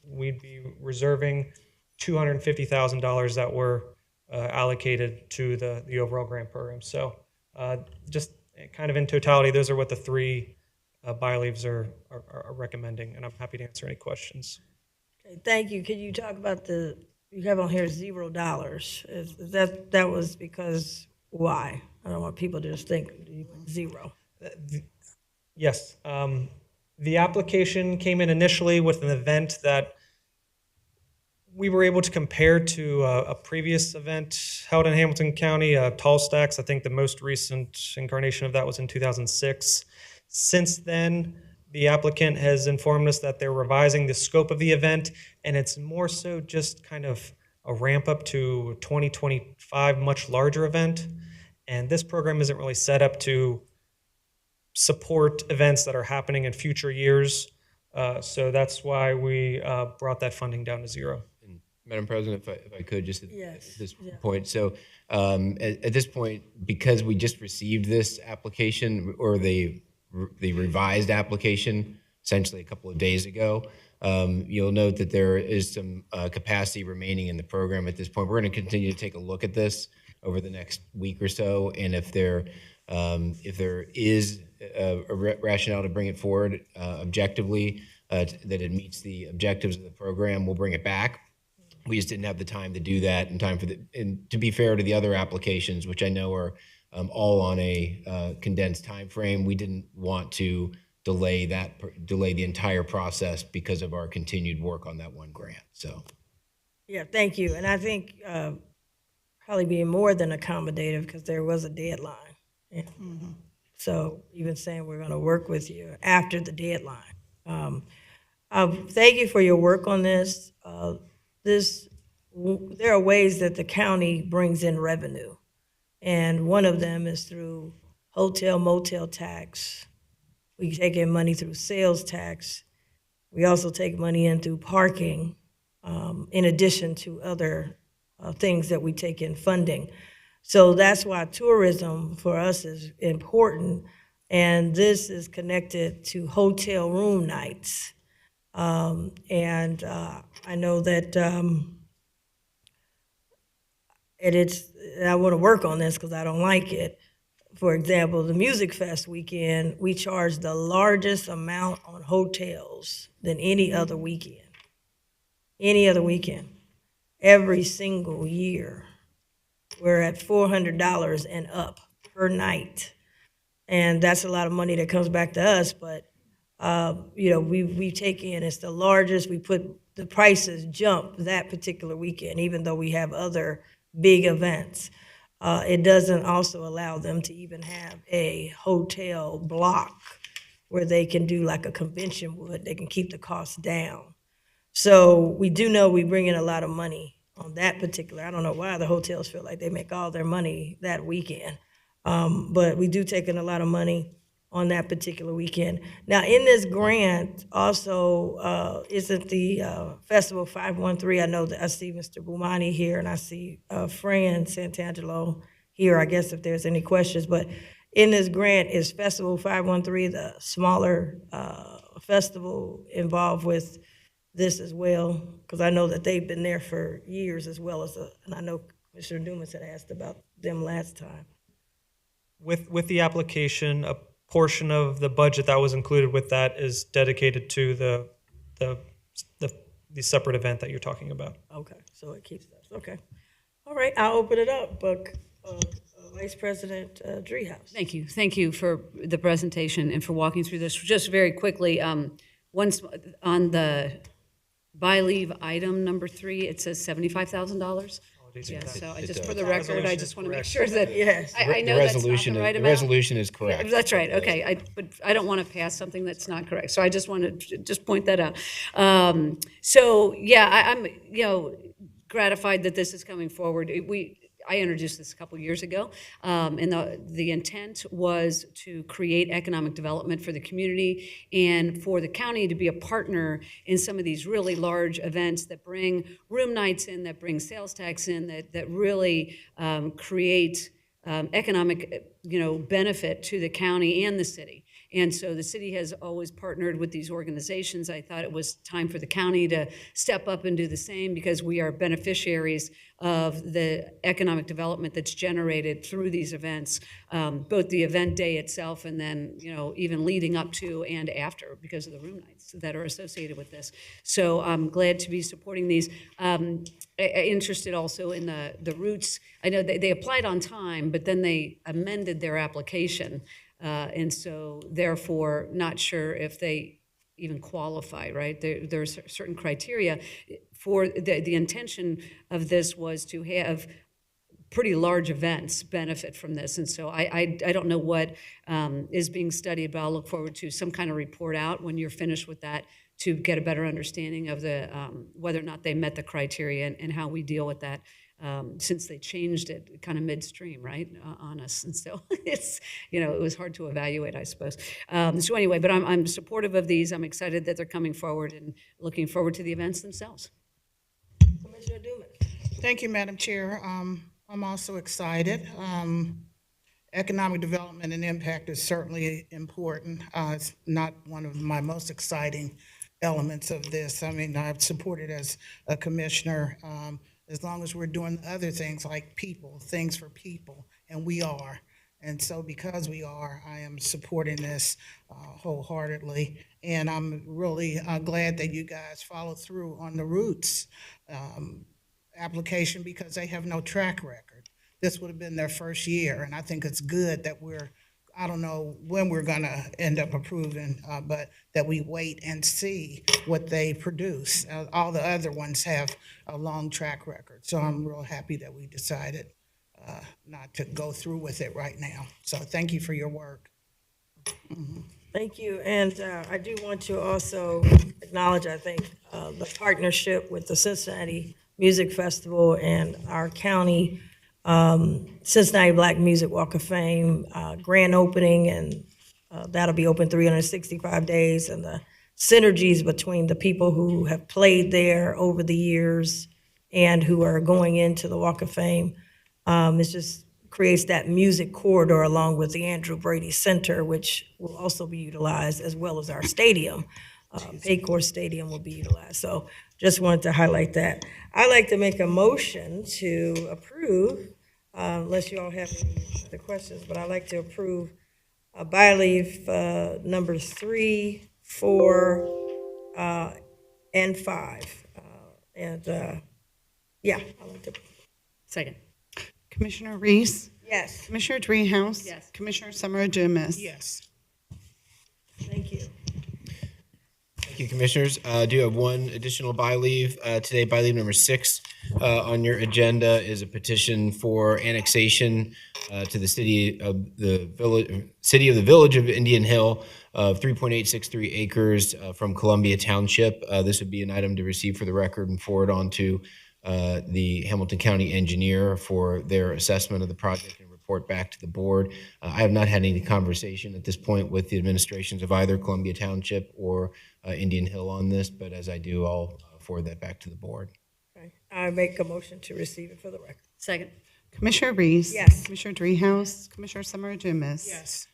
We'd be reserving $250,000 that were allocated to the overall grant program. So just kind of in totality, those are what the 3 by leaves are recommending, and I'm happy to answer any questions. Okay, thank you. Could you talk about you have on here $0. Is that was because, why? I don't want people to just think 0. Yes. The application came in initially with an event that we were able to compare to a previous event held in Hamilton County, Tall Stacks. I think the most recent incarnation of that was in 2006. Since then, the applicant has informed us that they're revising the scope of the event, and it's more so just kind of a ramp up to a 2025 much larger event. And this program isn't really set up to support events that are happening in future years. So that's why we brought that funding down to zero. And Madam President, if I could, just at Yes, this yeah. point. So at this point, because we just received this application or the revised application essentially a couple of days ago, you'll note that there is some capacity remaining in the program at this point. We're going to continue to take a look at this over the next week or so, and if there is a rationale to bring it forward objectively, that it meets the objectives of the program, we'll bring it back. We just didn't have the time to do that in time and to be fair to the other applications, which I know are all on a condensed time frame. We didn't want to delay the entire process because of our continued work on that one grant. So, Yeah, thank you. And I think probably being more than accommodative because there was a deadline. Yeah. So even saying we're going to work with you after the deadline. Thank you for your work on this. There are ways that the county brings in revenue, and one of them is through hotel motel tax. We take in money through sales tax. We also take money in through parking, in addition to other things that we take in funding. So that's why tourism for us is important, and this is connected to hotel room nights. And I know that I want to work on this because I don't like it. For example, the Music Fest weekend, we charge the largest amount on hotels than any other weekend. Any other weekend. Every single year. We're at $400 and up per night. And that's a lot of money that comes back to us, but we take in, it's the largest, we put, the prices jump that particular weekend, even though we have other big events. It doesn't also allow them to even have a hotel block where they can do like a convention would. They can keep the costs down. So we do know we bring in a lot of money on that particular. I don't know why the hotels feel like they make all their money that weekend. But we do take in a lot of money on that particular weekend. Now, in this grant, also, isn't the Festival 513, I know that I see Mr. Boumani here, and I see Fran Santangelo here, I guess, if there's any questions. But in this grant, is Festival 513 the smaller festival involved with this as well? Because I know that they've been there for years as well as, and I know Commissioner Dumas had asked about them last time. With the application, a portion of the budget that was included with that is dedicated to the separate event that you're talking about. Okay, so it keeps us, okay. All right, I'll open it up, but Vice President Driehaus. Thank you for the presentation and for walking through this. Just very quickly, once on the buy leave item number 3, it says $75,000. Yeah, so I just, for the record, I just want to make sure that, Yes. I know that's not the right The amount. resolution is correct. That's right, okay, but I don't want to pass something that's not correct, so I just want to just point that out. So, yeah, I'm, gratified that this is coming forward. I introduced this a couple years ago, and the intent was to create economic development for the community and for the county to be a partner in some of these really large events that bring room nights in, that bring sales tax in, that really create economic benefit to the county and the city. And so the city has always partnered with these organizations. I thought it was time for the county to step up and do the same because we are beneficiaries of the economic development that's generated through these events, both the event day itself and then, even leading up to and after because of the room nights that are associated with this. So I'm glad to be supporting these. Interested also in the Roots. I know they applied on time, but then they amended their application. And so therefore, not sure if they even qualify, right? There's certain criteria for the intention of this was to have pretty large events benefit from this. And so I don't know what is being studied, but I'll look forward to some kind of report out when you're finished with that to get a better understanding of the whether or not they met the criteria and how we deal with that. Since they changed it kind of midstream, right, on us. And so it's, it was hard to evaluate, I suppose. So anyway, but I'm supportive of these. I'm excited that they're coming forward and looking forward to the events themselves. Commissioner Dumas. Thank you, Madam Chair. I'm also excited. Economic development and impact is certainly important. It's not one of my most exciting elements of this. I mean, I've supported as a commissioner as long as we're doing other things like people, things for people, and we are. And so because we are, I am supporting this wholeheartedly. And I'm really glad that you guys follow through on the Roots application because they have no track record. This would have been their first year, and I think it's good that I don't know when we're gonna end up approving, but that we wait and see what they produce. All the other ones have a long track record, so I'm real happy that we decided not to go through with it right now. So thank you for your work. Thank you, and I do want to also acknowledge, I think, the partnership with the Cincinnati Music Festival and our county Cincinnati Black Music Walk of Fame grand opening, and that'll be open 365 days, and the synergies between the people who have played there over the years and who are going into the Walk of Fame, it just creates that music corridor along with the Andrew Brady Center, which will also be utilized, as well as our stadium. Paycor Stadium will be utilized. So just wanted to highlight that. I'd like to make a motion to approve, unless you all have any other questions, but I'd like to approve by leave numbers 3, 4, and 5. Yeah, I'd like to. Second. Commissioner Reese? Yes. Commissioner Dreehouse? Yes. Commissioner Summer Dumas? Yes. Thank you. Thank you, Commissioners. I do have one additional by leave. Today, by leave number 6 on your agenda is a petition for annexation to the city of the village of Indian Hill of 3.863 acres from Columbia Township. This would be an item to receive for the record and forward on to the Hamilton County engineer for their assessment of the project and report back to the board. I have not had any conversation at this point with the administrations of either Columbia Township or Indian Hill on this, but as I do, I'll forward that back to the board. Okay. I make a motion to receive it for the record. Second. Commissioner Reese? Yes. Commissioner Dreehouse? Commissioner Summer Dumas? Yes.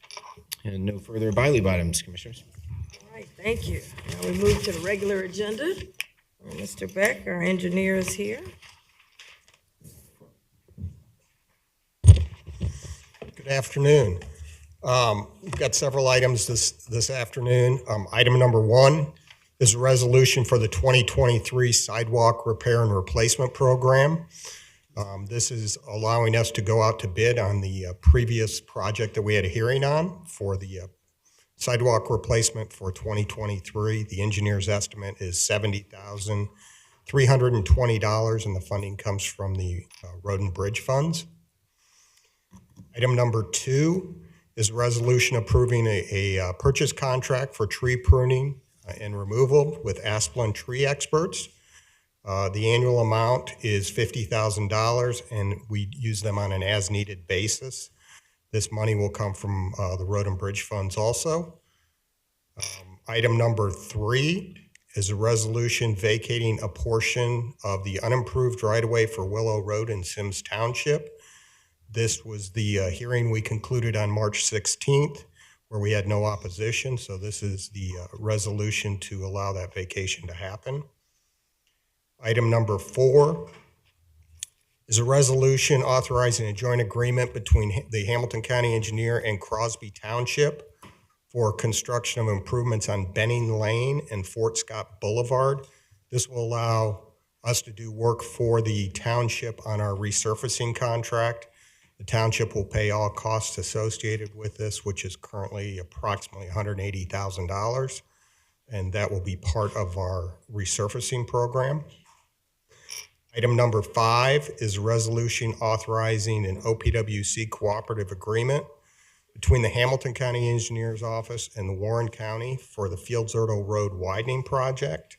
And no further by leave items, Commissioners. All right, thank you. Now we move to the regular agenda. Mr. Beck, our engineer, is here. Good afternoon. We've got several items this afternoon. Item number 1 is a resolution for the 2023 Sidewalk Repair and Replacement Program. This is allowing us to go out to bid on the previous project that we had a hearing on for the sidewalk replacement for 2023. The engineer's estimate is $70,320, and the funding comes from the Road and Bridge funds. Item number 2 is a resolution approving a purchase contract for tree pruning and removal with Asplin Tree Experts. The annual amount is $50,000, and we use them on an as-needed basis. This money will come from the Road and Bridge funds also. Item number 3 is a resolution vacating a portion of the unimproved right-of-way for Willow Road in Sims Township. This was the hearing we concluded on March 16th, where we had no opposition, so this is the resolution to allow that vacation to happen. Item number 4 is a resolution authorizing a joint agreement between the Hamilton County Engineer and Crosby Township for construction of improvements on Benning Lane and Fort Scott Boulevard. This will allow us to do work for the township on our resurfacing contract. The township will pay all costs associated with this, which is currently approximately $180,000. and that will be part of our resurfacing program. Item number 5 is a resolution authorizing an OPWC cooperative agreement between the Hamilton County Engineers Office and the Warren County for the Fields Erdel Road widening project.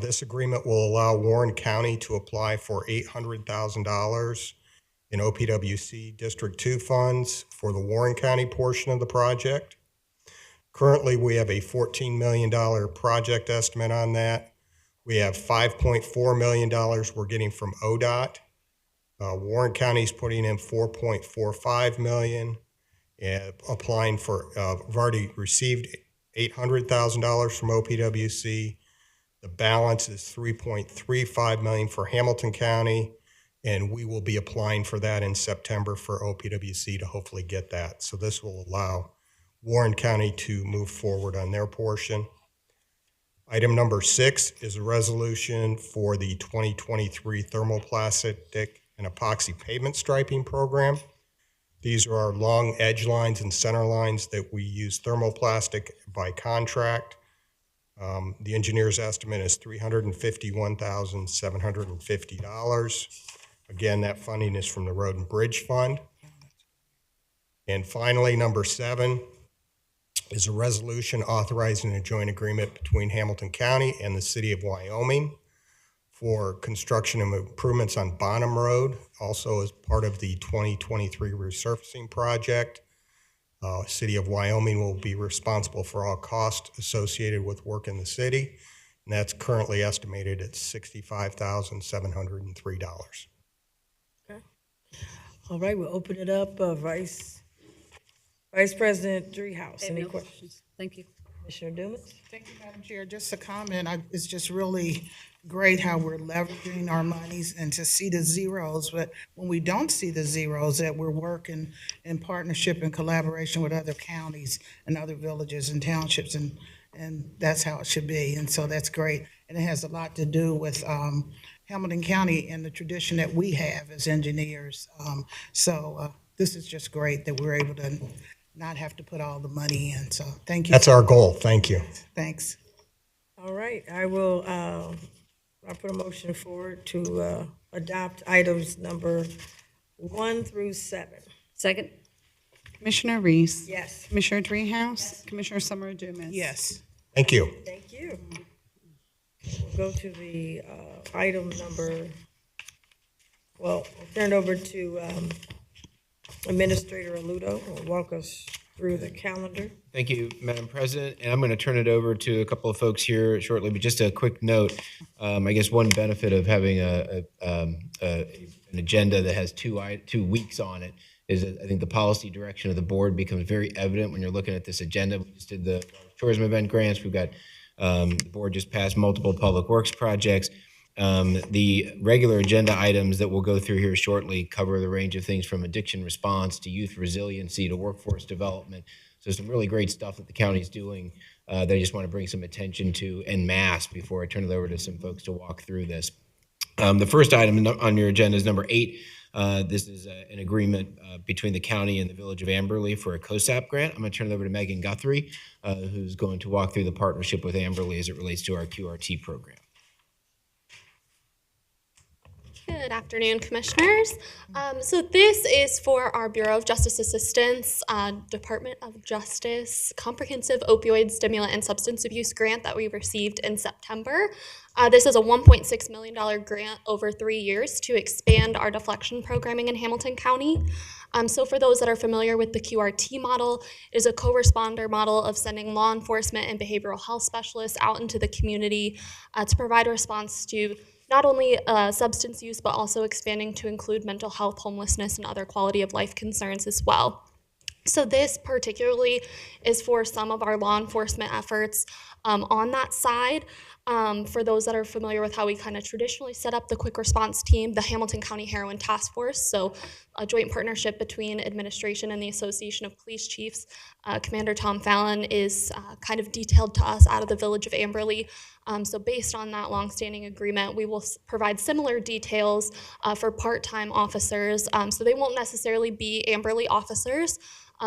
This agreement will allow Warren County to apply for $800,000 in OPWC District 2 funds for the Warren County portion of the project. Currently, we have a $14 million project estimate on that. We have $5.4 million we're getting from ODOT. Warren County's putting in $4.45 million. Applying for, I've already received $800,000 from OPWC. The balance is $3.35 million for Hamilton County, and we will be applying for that in September for OPWC to hopefully get that. So this will allow Warren County to move forward on their portion. Item number 6 is a resolution for the 2023 thermoplastic and epoxy pavement striping program. These are our long edge lines and center lines that we use thermoplastic by contract. The engineer's estimate is $351,750. Again, that funding is from the Road and Bridge Fund. And finally, number 7 is a resolution authorizing a joint agreement between Hamilton County and the City of Wyoming for construction and improvements on Bonham Road, also as part of the 2023 resurfacing project. City of Wyoming will be responsible for all costs associated with work in the city, and that's currently estimated at $65,703. Okay. All right, we'll open it up. Vice President Driehaus, any questions? Thank you. Commissioner Dumas? Thank you, Madam Chair. Just a comment. It's just really great how we're leveraging our monies and to see the zeros. But when we don't see the zeros, that we're working in partnership and collaboration with other counties and other villages and townships, and that's how it should be. And so that's great. And it has a lot to do with Hamilton County and the tradition that we have as engineers. So this is just great that we're able to not have to put all the money in. So thank you. That's our goal. Thank you. Thanks. All right, I will, I'll put a motion forward to adopt items number 1 through 7. Second? Commissioner Reese. Yes. Commissioner Dreehouse. Commissioner Summer Dumas. Yes. Thank you. Thank you. We'll go to the item number, well, I'll turn it over to Administrator Aludo, who will walk us through the calendar. Thank you, Madam President. And I'm going to turn it over to a couple of folks here shortly, but just a quick note. I guess one benefit of having an agenda that has 2 weeks on it is that I think the policy direction of the board becomes very evident when you're looking at this agenda. We just did the tourism event grants. We've got the board just passed multiple public works projects. The regular agenda items that we'll go through here shortly cover the range of things from addiction response to youth resiliency to workforce development. So some really great stuff that the county's doing that I just want to bring some attention to en masse before I turn it over to some folks to walk through this. The first item on your agenda is number 8. This is an agreement between the county and the village of Amberley for a COSAP grant. I'm going to turn it over to Megan Guthrie, who's going to walk through the partnership with Amberley as it relates to our QRT program. Good afternoon, Commissioners. So this is for our Bureau of Justice Assistance, Department of Justice Comprehensive Opioid Stimulant and Substance Abuse Grant that we received in September. This is a $1.6 million grant over 3 years to expand our deflection programming in Hamilton County. So for those that are familiar with the QRT model, it is a co-responder model of sending law enforcement and behavioral health specialists out into the community to provide a response to not only substance use, but also expanding to include mental health, homelessness, and other quality of life concerns as well. So this particularly is for some of our law enforcement efforts on that side. For those that are familiar with how we kind of traditionally set up the quick response team, the Hamilton County Heroin Task Force, so a joint partnership between administration and the Association of Police Chiefs. Commander Tom Fallon is kind of detailed to us out of the village of Amberley. So based on that longstanding agreement, we will provide similar details for part-time officers. So they won't necessarily be Amberley officers.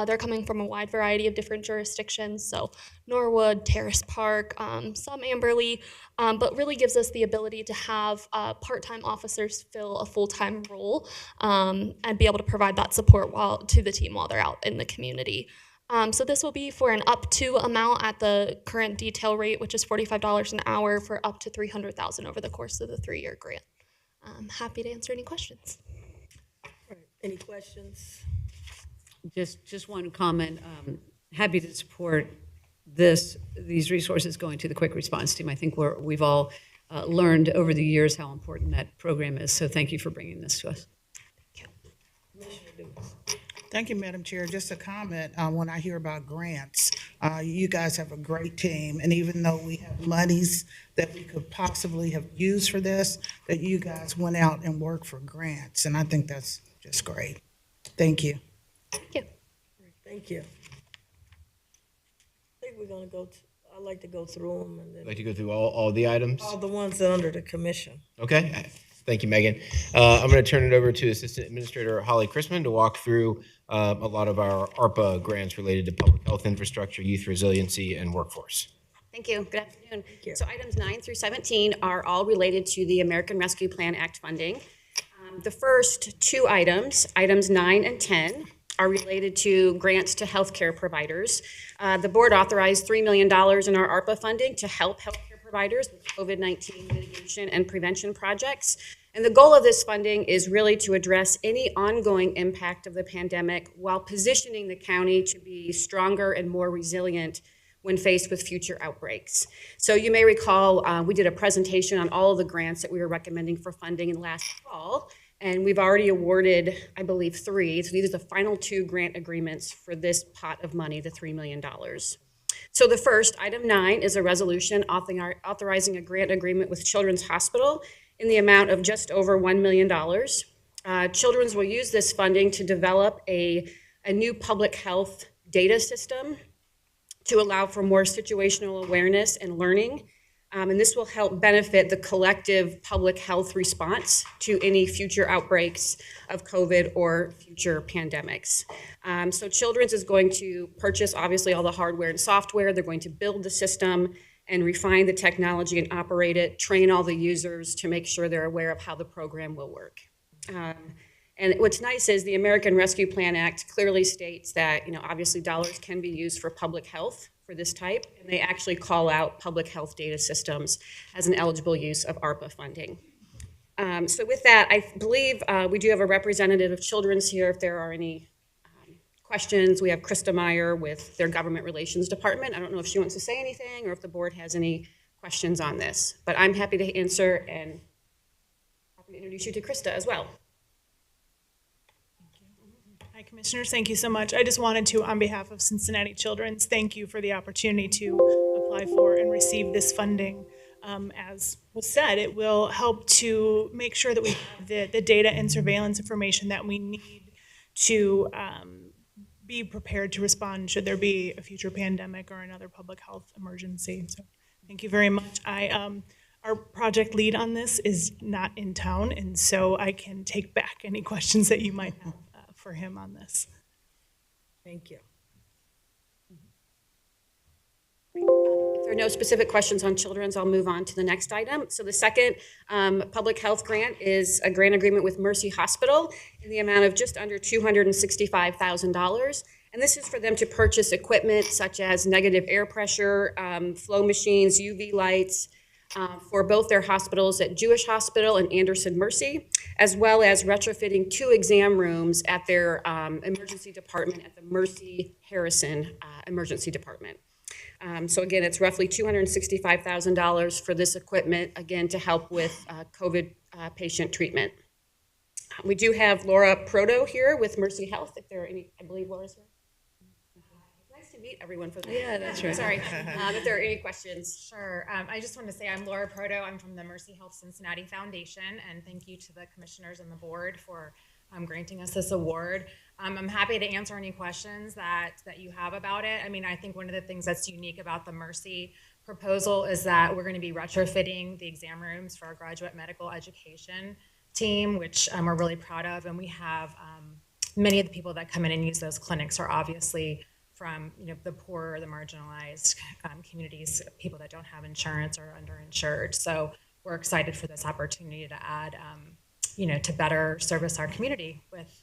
They're coming from a wide variety of different jurisdictions, so Norwood, Terrace Park, some Amberley, but really gives us the ability to have part-time officers fill a full-time role and be able to provide that support to the team while they're out in the community. So this will be for an up to amount at the current detail rate, which is $45 an hour for up to $300,000 over the course of the 3-year grant. I'm happy to answer any questions. Any questions? Just one comment. Happy to support these resources going to the quick response team. I think we've all learned over the years how important that program is. So thank you for bringing this to us. Thank you, Madam Chair. Just a comment, when I hear about grants, you guys have a great team, and even though we have monies that we could possibly have used for this, that you guys went out and worked for grants, and I think that's just great. Thank you. Thank you. Thank you. I think we're gonna I'd like to go through them and I'd then like to go through all the items. all the ones that are under the commission. Okay. Thank you, Megan. I'm going to turn it over to Assistant Administrator Holly Chrisman to walk through a lot of our ARPA grants related to public health infrastructure, youth resiliency, and workforce. Thank you. Good afternoon. So items 9 through 17 are all related to the American Rescue Plan Act funding. The first two items 9 and 10, are related to grants to healthcare providers. The board authorized $3 million in our ARPA funding to help healthcare providers with COVID-19 mitigation and prevention projects. And the goal of this funding is really to address any ongoing impact of the pandemic while positioning the county to be stronger and more resilient when faced with future outbreaks. So you may recall we did a presentation on all of the grants that we were recommending for funding in last fall. And we've already awarded, I believe, 3. So these are the final 2 grant agreements for this pot of money, the $3 million. So the first, item 9, is a resolution authorizing a grant agreement with Children's Hospital in the amount of just over $1 million. Children's will use this funding to develop a new public health data system to allow for more situational awareness and learning. And this will help benefit the collective public health response to any future outbreaks of COVID or future pandemics. So Children's is going to purchase, obviously, all the hardware and software. They're going to build the system and refine the technology and operate it, train all the users to make sure they're aware of how the program will work. And what's nice is the American Rescue Plan Act clearly states that, obviously dollars can be used for public health for this type, and they actually call out public health data systems as an eligible use of ARPA funding. So with that, I believe we do have a representative of Children's here if there are any questions. We have Krista Meyer with their Government Relations Department. I don't know if she wants to say anything or if the board has any questions on this, but I'm happy to answer and happy to introduce you to Krista as well. Hi, Commissioners. Thank you so much. I just wanted to, on behalf of Cincinnati Children's, thank you for the opportunity to apply for and receive this funding. As was said, it will help to make sure that we have the data and surveillance information that we need to be prepared to respond should there be a future pandemic or another public health emergency. So thank you very much. Our project lead on this is not in town, and so I can take back any questions that you might have for him on this. Thank you. If there are no specific questions on Children's, I'll move on to the next item. So the second public health grant is a grant agreement with Mercy Hospital in the amount of just under $265,000. And this is for them to purchase equipment such as negative air pressure, flow machines, UV lights, for both their hospitals at Jewish Hospital and Anderson Mercy, as well as retrofitting 2 exam rooms at their emergency department at the Mercy Harrison Emergency Department. So again, it's roughly $265,000 for this equipment, again, to help with COVID patient treatment. We do have Laura Proto here with Mercy Health, if there are any, I believe Laura's here. Nice to meet everyone for the. Yeah, that's right. Sorry, if there are any questions. Sure. I just wanted to say I'm Laura Proto. I'm from the Mercy Health Cincinnati Foundation, and thank you to the commissioners and the board for granting us this award. I'm happy to answer any questions that you have about it. I mean, I think one of the things that's unique about the Mercy proposal is that we're going to be retrofitting the exam rooms for our graduate medical education team, which we're really proud of. And we have many of the people that come in and use those clinics are obviously from the poor, the marginalized communities, people that don't have insurance or underinsured. So we're excited for this opportunity to add, to better service our community with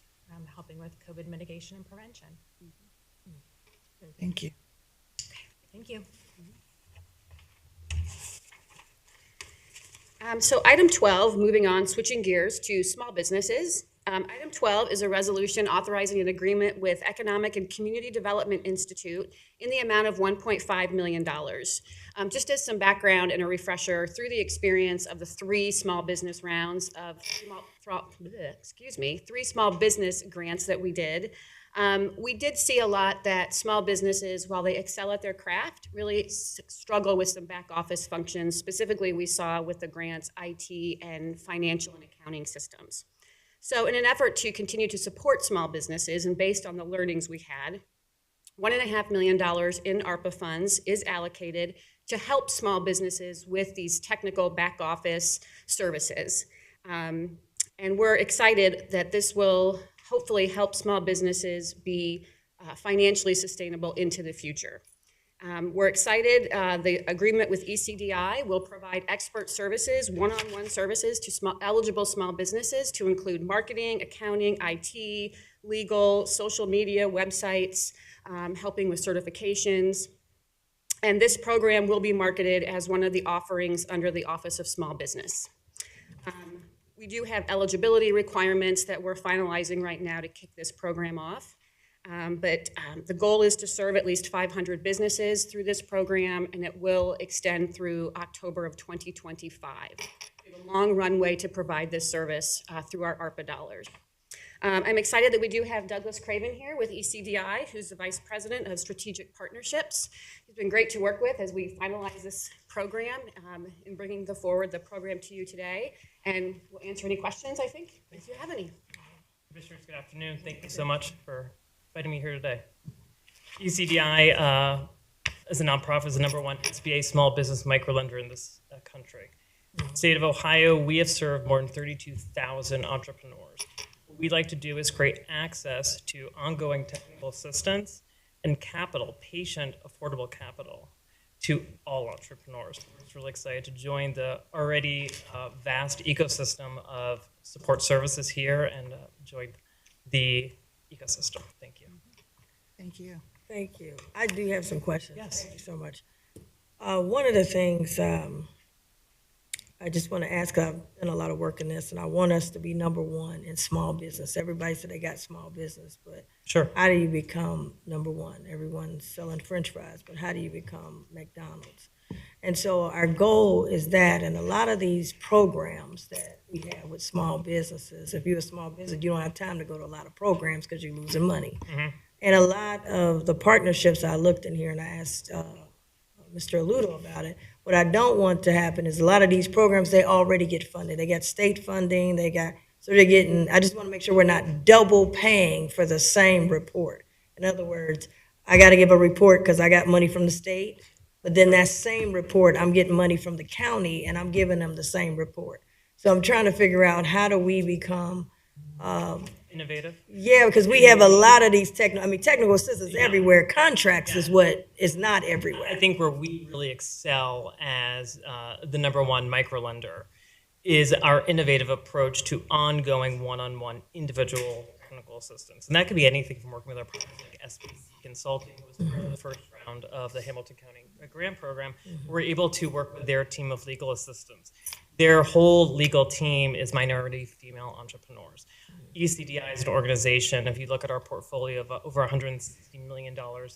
helping with COVID mitigation and prevention. Thank you. Thank you. So item 12, moving on, switching gears to small businesses. Item 12 is a resolution authorizing an agreement with Economic and Community Development Institute in the amount of $1.5 million. Just as some background and a refresher, through the experience of the three small business rounds of, three small business grants that we did see a lot that small businesses, while they excel at their craft, really struggle with some back office functions. Specifically, we saw with the grants, IT and financial and accounting systems. So in an effort to continue to support small businesses and based on the learnings we had, $1.5 million in ARPA funds is allocated to help small businesses with these technical back office services. And we're excited that this will hopefully help small businesses be financially sustainable into the future. We're excited. The agreement with ECDI will provide expert services, one-on-one services to eligible small businesses to include marketing, accounting, IT, legal, social media, websites, helping with certifications. And this program will be marketed as one of the offerings under the Office of Small Business. We do have eligibility requirements that we're finalizing right now to kick this program off. But the goal is to serve at least 500 businesses through this program, and it will extend through October of 2025. We have a long runway to provide this service through our ARPA dollars. I'm excited that we do have Douglas Craven here with ECDI, who's the Vice President of Strategic Partnerships. He's been great to work with as we finalize this program in bringing forward the program to you today. And we'll answer any questions, I think, if you have any. Commissioners, good afternoon. Thank you so much for inviting me here today. ECDI, as a nonprofit, is the #1 SBA small business microlender in this country. In the state of Ohio, we have served more than 32,000 entrepreneurs. What we'd like to do is create access to ongoing technical assistance and capital, patient affordable capital, to all entrepreneurs. We're just really excited to join the already vast ecosystem of support services here and join the ecosystem. Thank you. Thank you. Thank you. I do have some questions. Yes. Thank you so much. One of the things I just want to ask, I've done a lot of work in this, and I want us to be #1 in small business. Everybody said they got small business, but sure, how do you become #1? Everyone's selling French fries, but how do you become McDonald's? And so our goal is that, and a lot of these programs that we have with small businesses, if you're a small business, you don't have time to go to a lot of programs because you're losing money. Mm-hmm. And a lot of the partnerships, I looked in here and I asked Mr. Aludo about it. What I don't want to happen is a lot of these programs, they already get funded. They got state funding, so they're getting, I just want to make sure we're not double paying for the same report. In other words, I got to give a report because I got money from the state, but then that same report, I'm getting money from the county and I'm giving them the same report. So I'm trying to figure out how do we become innovative? Yeah, because we have a lot of these technical assistance everywhere. Contracts is what is not everywhere. I think where we really excel as the #1 microlender is our innovative approach to ongoing one-on-one individual technical assistance. And that could be anything from working with our partners like SBC Consulting, who was part of the first round of the Hamilton County grant program. We're able to work with their team of legal assistants. Their whole legal team is minority female entrepreneurs. ECDI is an organization, if you look at our portfolio of over $160 million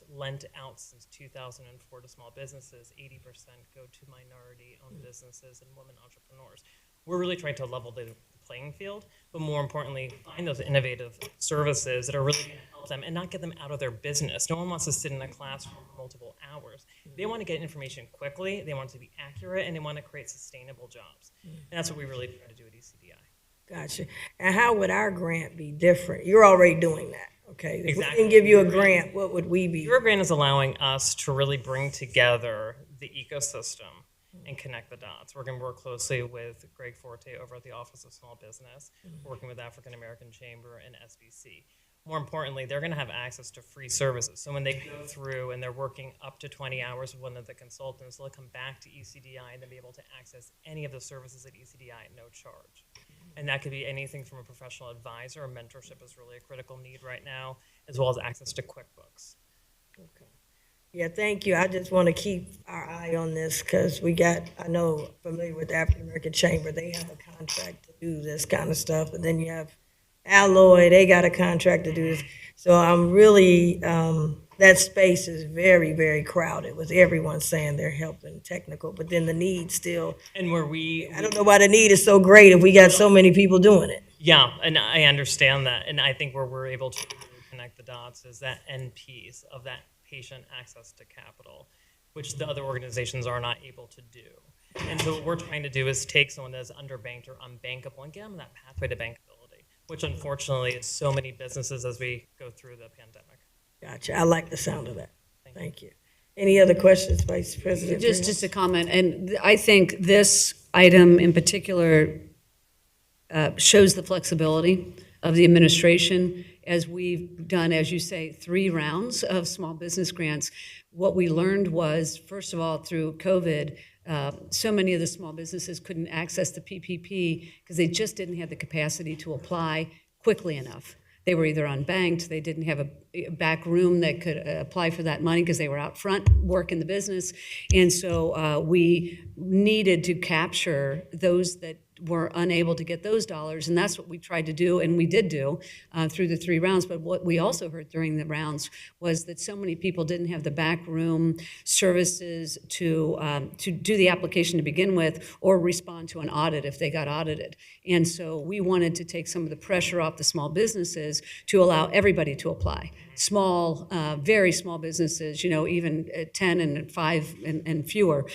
lent out since 2004 to small businesses, 80% go to minority-owned businesses and women entrepreneurs. We're really trying to level the playing field, but more importantly, find those innovative services that are really going to help them and not get them out of their business. No one wants to sit in a classroom for multiple hours. They want to get information quickly, they want it to be accurate, and they want to create sustainable jobs. And that's what we really try to do at ECDI. Gotcha. And how would our grant be different? You're already doing that, okay? If Exactly. we can give you a grant, what would we be? Your grant is allowing us to really bring together the ecosystem and connect the dots. We're going to work closely with Greg Forte over at the Office of Small Business, working with African American Chamber and SBC. More importantly, they're going to have access to free services. So when they go through and they're working up to 20 hours with one of the consultants, they'll come back to ECDI and they'll be able to access any of the services at ECDI at no charge. And that could be anything from a professional advisor. Mentorship is really a critical need right now, as well as access to QuickBooks. Okay. Yeah, thank you. I just want to keep our eye on this because I know, familiar with the African American Chamber, they have a contract to do this kind of stuff. And then you have Alloy, they got a contract to do this. So I'm really, that space is very, very crowded with everyone saying they're helping technical, but then the need still. And where I don't know why the need is so great if we got so many people doing it. Yeah, and I understand that. And I think where we're able to connect the dots is that end piece of that patient access to capital, which the other organizations are not able to do. And so what we're trying to do is take someone that's underbanked or unbankable and get them that pathway to bankability, which unfortunately is so many businesses as we go through the pandemic. Gotcha. I like the sound of that. Thank you. Any other questions, Vice President? Just a comment, and I think this item in particular shows the flexibility of the administration. As we've done, as you say, 3 rounds of small business grants, what we learned was, first of all, through COVID, so many of the small businesses couldn't access the PPP because they just didn't have the capacity to apply quickly enough. They were either unbanked, they didn't have a back room that could apply for that money because they were out front working the business. And so we needed to capture those that were unable to get those dollars, and that's what we tried to do, and we did do through the 3 rounds. But what we also heard during the rounds was that so many people didn't have the back room services to do the application to begin with, or respond to an audit if they got audited. And so we wanted to take some of the pressure off the small businesses to allow everybody to apply. Small, very small businesses, even 10 and 5 and fewer.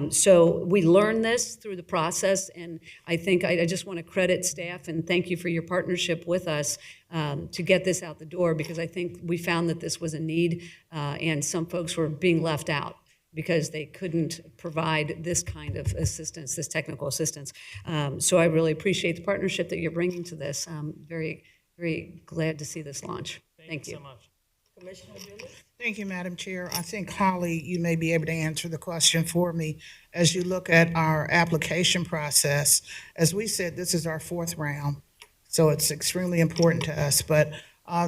So we learned this through the process, and I think I just want to credit staff and thank you for your partnership with us to get this out the door, because I think we found that this was a need, and some folks were being left out because they couldn't provide this kind of assistance, this technical assistance. So I really appreciate the partnership that you're bringing to this. I'm very, very glad to see this launch. Thank you so much. Commissioner Dumas? Thank you, Madam Chair. I think, Holly, you may be able to answer the question for me. As you look at our application process, as we said, this is our 4th round, so it's extremely important to us. But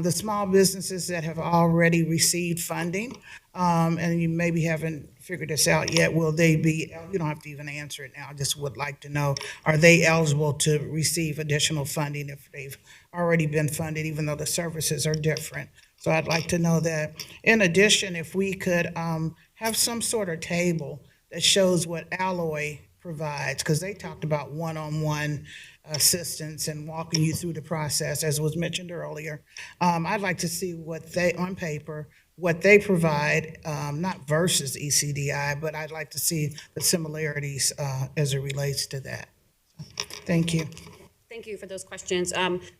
the small businesses that have already received funding, and you maybe haven't figured this out yet, will they be, you don't have to even answer it now, I just would like to know, are they eligible to receive additional funding if they've already been funded, even though the services are different? So I'd like to know that. In addition, if we could have some sort of table that shows what Alloy provides, because they talked about one-on-one assistance and walking you through the process, as was mentioned earlier. I'd like to see what they, on paper, what they provide, not versus ECDI, but I'd like to see the similarities as it relates to that. Thank you. Thank you for those questions.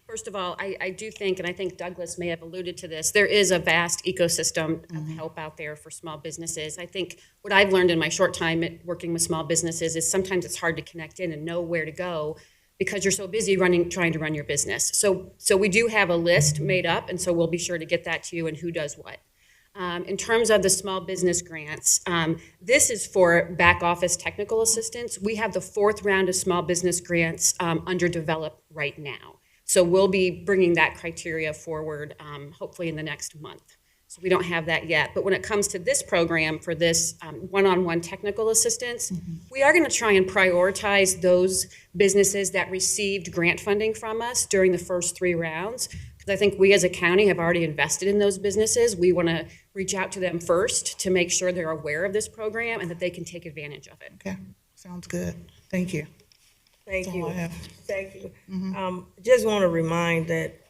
First of all, I do think, and I think Douglas may have alluded to this, there is a vast ecosystem of help out there for small businesses. I think what I've learned in my short time at working with small businesses is sometimes it's hard to connect in and know where to go because you're so busy trying to run your business. So we do have a list made up, and so we'll be sure to get that to you and who does what. In terms of the small business grants, this is for back office technical assistance. We have the 4th round of small business grants under develop right now. So we'll be bringing that criteria forward hopefully in the next month. So we don't have that yet. But when it comes to this program for this one-on-one technical assistance, we are going to try and prioritize those businesses that received grant funding from us during the first 3 rounds. I think we as a county have already invested in those businesses. We want to reach out to them first to make sure they're aware of this program and that they can take advantage of it. Okay, sounds good. Thank you. Thank That's all you. I have. Thank you. Just want to remind that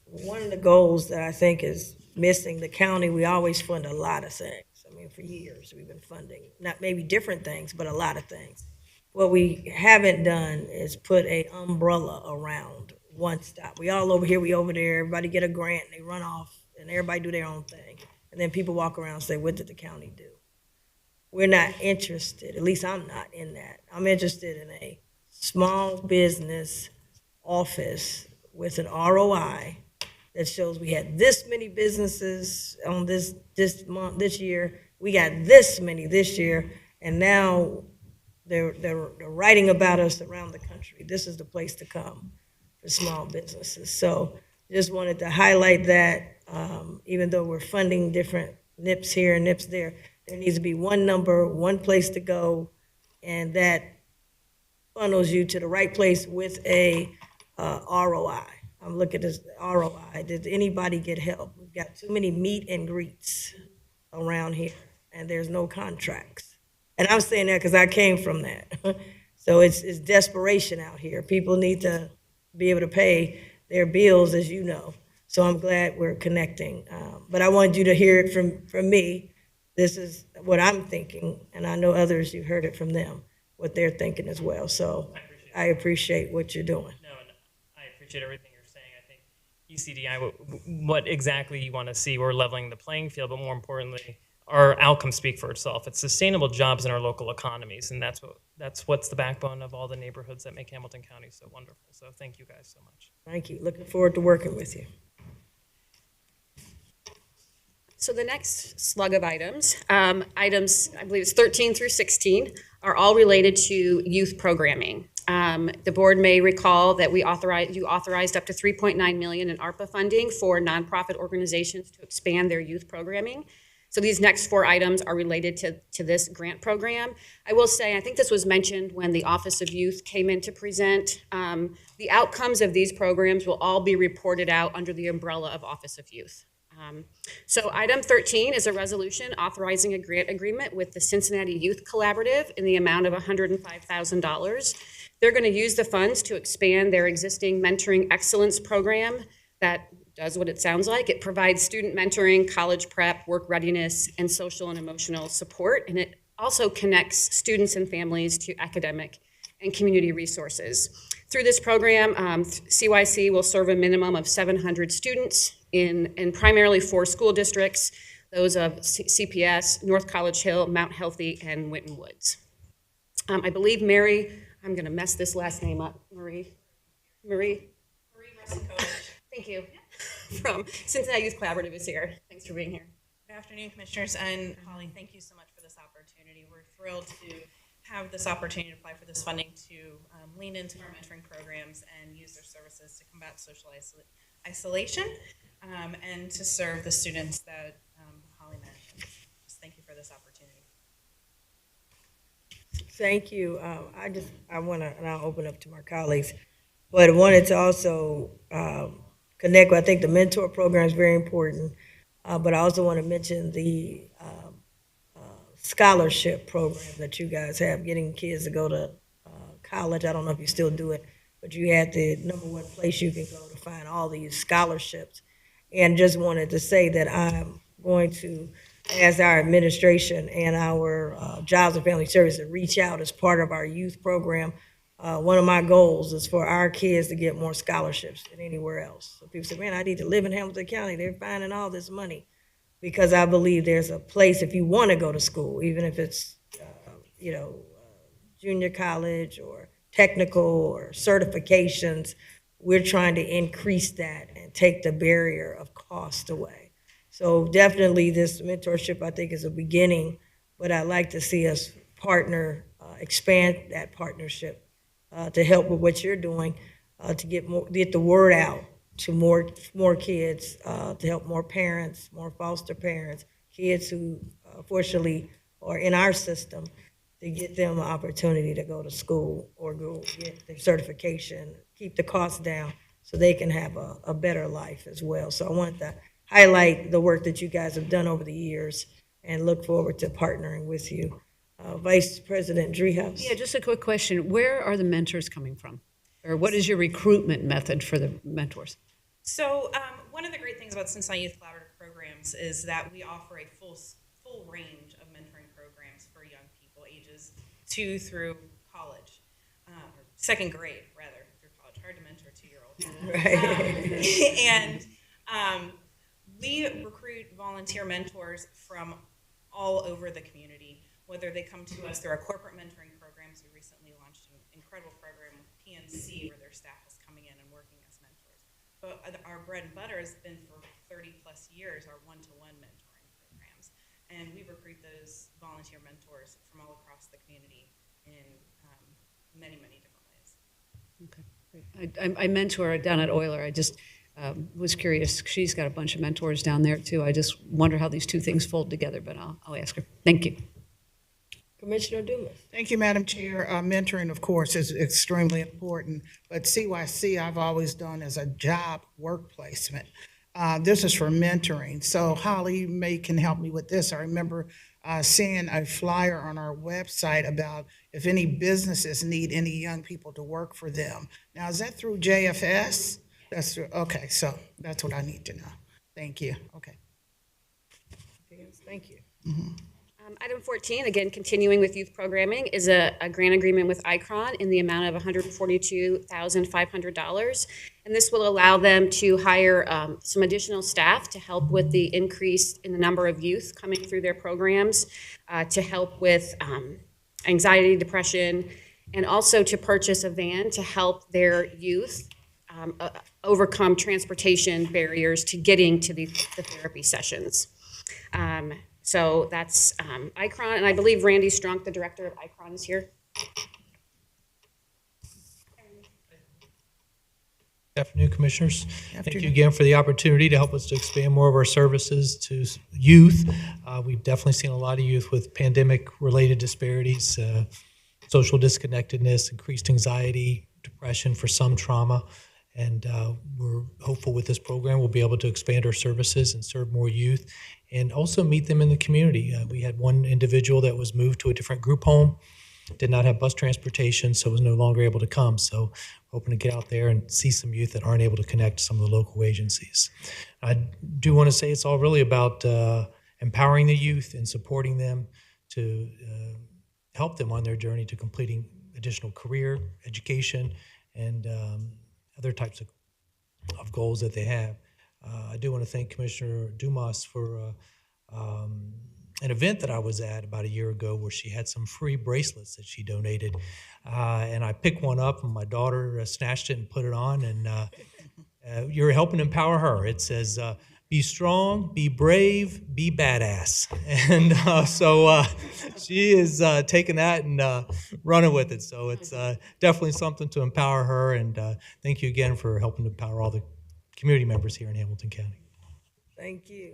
one of the goals that I think is missing, the county, we always fund a lot of things. I mean, for years, we've been funding, not maybe different things, but a lot of things. What we haven't done is put a umbrella around one stop. We all over here, we over there, everybody get a grant, and they run off, and everybody do their own thing. And then people walk around and say, what did the county do? We're not interested, at least I'm not in that. I'm interested in a small business office with an ROI that shows we had this many businesses on this month, this year. We got this many this year, and now they're writing about us around the country. This is the place to come for small businesses. So just wanted to highlight that. Even though we're funding different NIPS here and NIPS there, there needs to be one number, one place to go, and that funnels you to the right place with a ROI. I'm looking at this ROI. Did anybody get help? We've got too many meet and greets around here, and there's no contracts. And I'm saying that because I came from that. So it's desperation out here. People need to be able to pay their bills, as you know. So I'm glad we're connecting. But I wanted you to hear it from me. This is what I'm thinking, and I know others, you've heard it from them, what they're thinking as well. So I appreciate what you're doing. No, and I appreciate everything you're saying. I think ECDI, what exactly you want to see, we're leveling the playing field, but more importantly, our outcomes speak for itself. It's sustainable jobs in our local economies, and that's what's the backbone of all the neighborhoods that make Hamilton County so wonderful. So thank you guys so much. Thank you. Looking forward to working with you. So the next slug of items, I believe it's 13 through 16, are all related to youth programming. The board may recall that you authorized up to $3.9 million in ARPA funding for nonprofit organizations to expand their youth programming. So these next four items are related to this grant program. I will say, I think this was mentioned when the Office of Youth came in to present. The outcomes of these programs will all be reported out under the umbrella of Office of Youth. So item 13 is a resolution authorizing a grant agreement with the Cincinnati Youth Collaborative in the amount of $105,000. They're going to use the funds to expand their existing Mentoring Excellence program that does what it sounds like. It provides student mentoring, college prep, work readiness, and social and emotional support. And it also connects students and families to academic and community resources. Through this program, CYC will serve a minimum of 700 students in primarily 4 school districts, those of CPS, North College Hill, Mount Healthy, and Winton Woods. I believe Mary, I'm going to mess this last name up, Marie Russikovich, thank you, from Cincinnati Youth Collaborative is here. Thanks for being here. Good afternoon, Commissioners, and Holly, thank you so much for this opportunity. We're thrilled to have this opportunity to apply for this funding to lean into our mentoring programs and use their services to combat social isolation and to serve the students that Holly mentioned. Just thank you for this opportunity. Thank you. I want to, and I'll open up to my colleagues, but I wanted to also connect with, I think the mentor program is very important, but I also want to mention the scholarship program that you guys have, getting kids to go to college. I don't know if you still do it, but you had the #1 place you can go to find all these scholarships. And just wanted to say that I'm going to, as our administration and our Jobs and Family Services, reach out as part of our youth program. One of my goals is for our kids to get more scholarships than anywhere else. So people say, man, I need to live in Hamilton County. They're finding all this money. Because I believe there's a place if you want to go to school, even if it's, junior college or technical or certifications, we're trying to increase that and take the barrier of cost away. So definitely this mentorship, I think, is a beginning, but I'd like to see us partner, expand that partnership to help with what you're doing, to get the word out to more kids, to help more parents, more foster parents, kids who fortunately are in our system, to get them an opportunity to go to school or go get their certification, keep the costs down so they can have a better life as well. So I wanted to highlight the work that you guys have done over the years and look forward to partnering with you. Vice President Dreehouse. Yeah, just a quick question. Where are the mentors coming from? Or what is your recruitment method for the mentors? So one of the great things about Cincinnati Youth Collaborative Programs is that we offer a full range of mentoring programs for young people ages 2 through college, or second grade rather, through college. Hard to mentor a 2-year-old. Right. And we recruit volunteer mentors from all over the community, whether they come to us through our corporate mentoring programs. We recently launched an incredible program with PNC where their staff is coming in and working as mentors. But our bread and butter has been for 30 plus years our one-to-one mentoring programs. And we recruit those volunteer mentors from all across the community in many, many different ways. Okay, great. I mentor down at Euler. I just was curious. She's got a bunch of mentors down there too. I just wonder how these two things fold together, but I'll ask her. Thank you. Commissioner Dumas. Thank you, Madam Chair. Mentoring, of course, is extremely important, but CYC I've always done as a job work placement. This is for mentoring. So Holly May can help me with this. I remember seeing a flyer on our website about if any businesses need any young people to work for them. Now, is that through JFS? That's true. Okay, so that's what I need to know. Thank you. Okay. Thank you. Item 14, again, continuing with youth programming, is a grant agreement with ICRON in the amount of $142,500. And this will allow them to hire some additional staff to help with the increase in the number of youth coming through their programs, to help with anxiety, depression, and also to purchase a van to help their youth overcome transportation barriers to getting to the therapy sessions. So that's ICRON, and I believe Randy Strunk, the director of ICRON, is here. Good afternoon, Commissioners. Thank you again for the opportunity to help us to expand more of our services to youth. We've definitely seen a lot of youth with pandemic-related disparities, social disconnectedness, increased anxiety, depression, for some trauma. And we're hopeful with this program we'll be able to expand our services and serve more youth and also meet them in the community. We had one individual that was moved to a different group home, did not have bus transportation, so was no longer able to come. So hoping to get out there and see some youth that aren't able to connect to some of the local agencies. I do want to say it's all really about empowering the youth and supporting them to help them on their journey to completing additional career, education, and other types of goals that they have. I do want to thank Commissioner Dumas for an event that I was at about a year ago where she had some free bracelets that she donated. And I picked one up and my daughter snatched it and put it on, and you're helping empower her. It says, be strong, be brave, be badass. And so she is taking that and running with it. So it's definitely something to empower her. And thank you again for helping to empower all the community members here in Hamilton County. Thank you.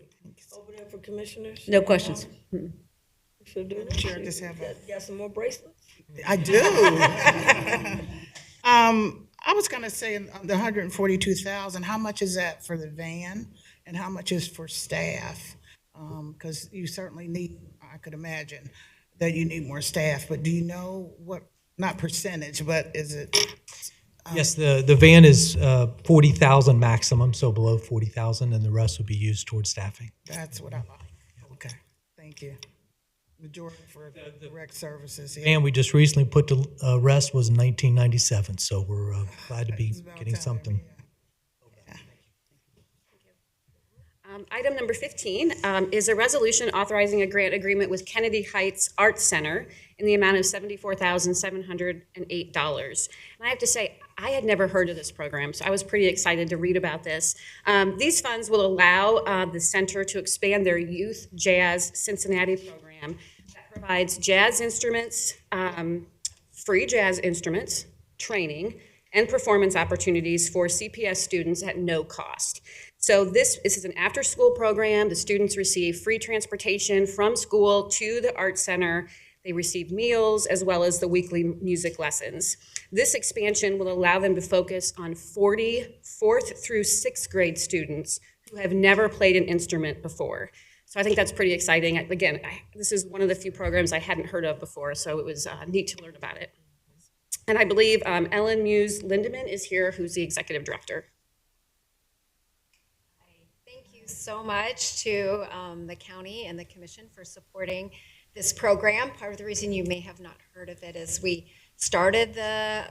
Over there for commissioners? No questions. Should do Sure, just have a- got some more bracelets? I do. I was going to say the 142,000. How much is that for the van, and how much is for staff? Because you certainly need. I could imagine that you need more staff. But do you know what? Not percentage, but is it? Yes, the van is 40,000 maximum, so below 40,000, and the rest will be used towards staffing. That's what I like. Okay, thank you. Majority for the rec services. And we just recently put to rest was 1997, so we're glad to be getting something. Item number 15 is a resolution authorizing a grant agreement with Kennedy Heights Arts Center in the amount of $74,708. And I have to say, I had never heard of this program, so I was pretty excited to read about this. These funds will allow the center to expand their Youth Jazz Cincinnati program that provides jazz instruments, free jazz instruments, training, and performance opportunities for CPS students at no cost. So this is an after-school program. The students receive free transportation from school to the Art Center. They receive meals as well as the weekly music lessons. This expansion will allow them to focus on 40 4th through 6th grade students who have never played an instrument before. So I think that's pretty exciting. Again, this is one of the few programs I hadn't heard of before, so it was neat to learn about it. And I believe Ellen Muse Lindeman is here, who's the executive director. Thank you so much to the county and the commission for supporting this program. Part of the reason you may have not heard of it is we started the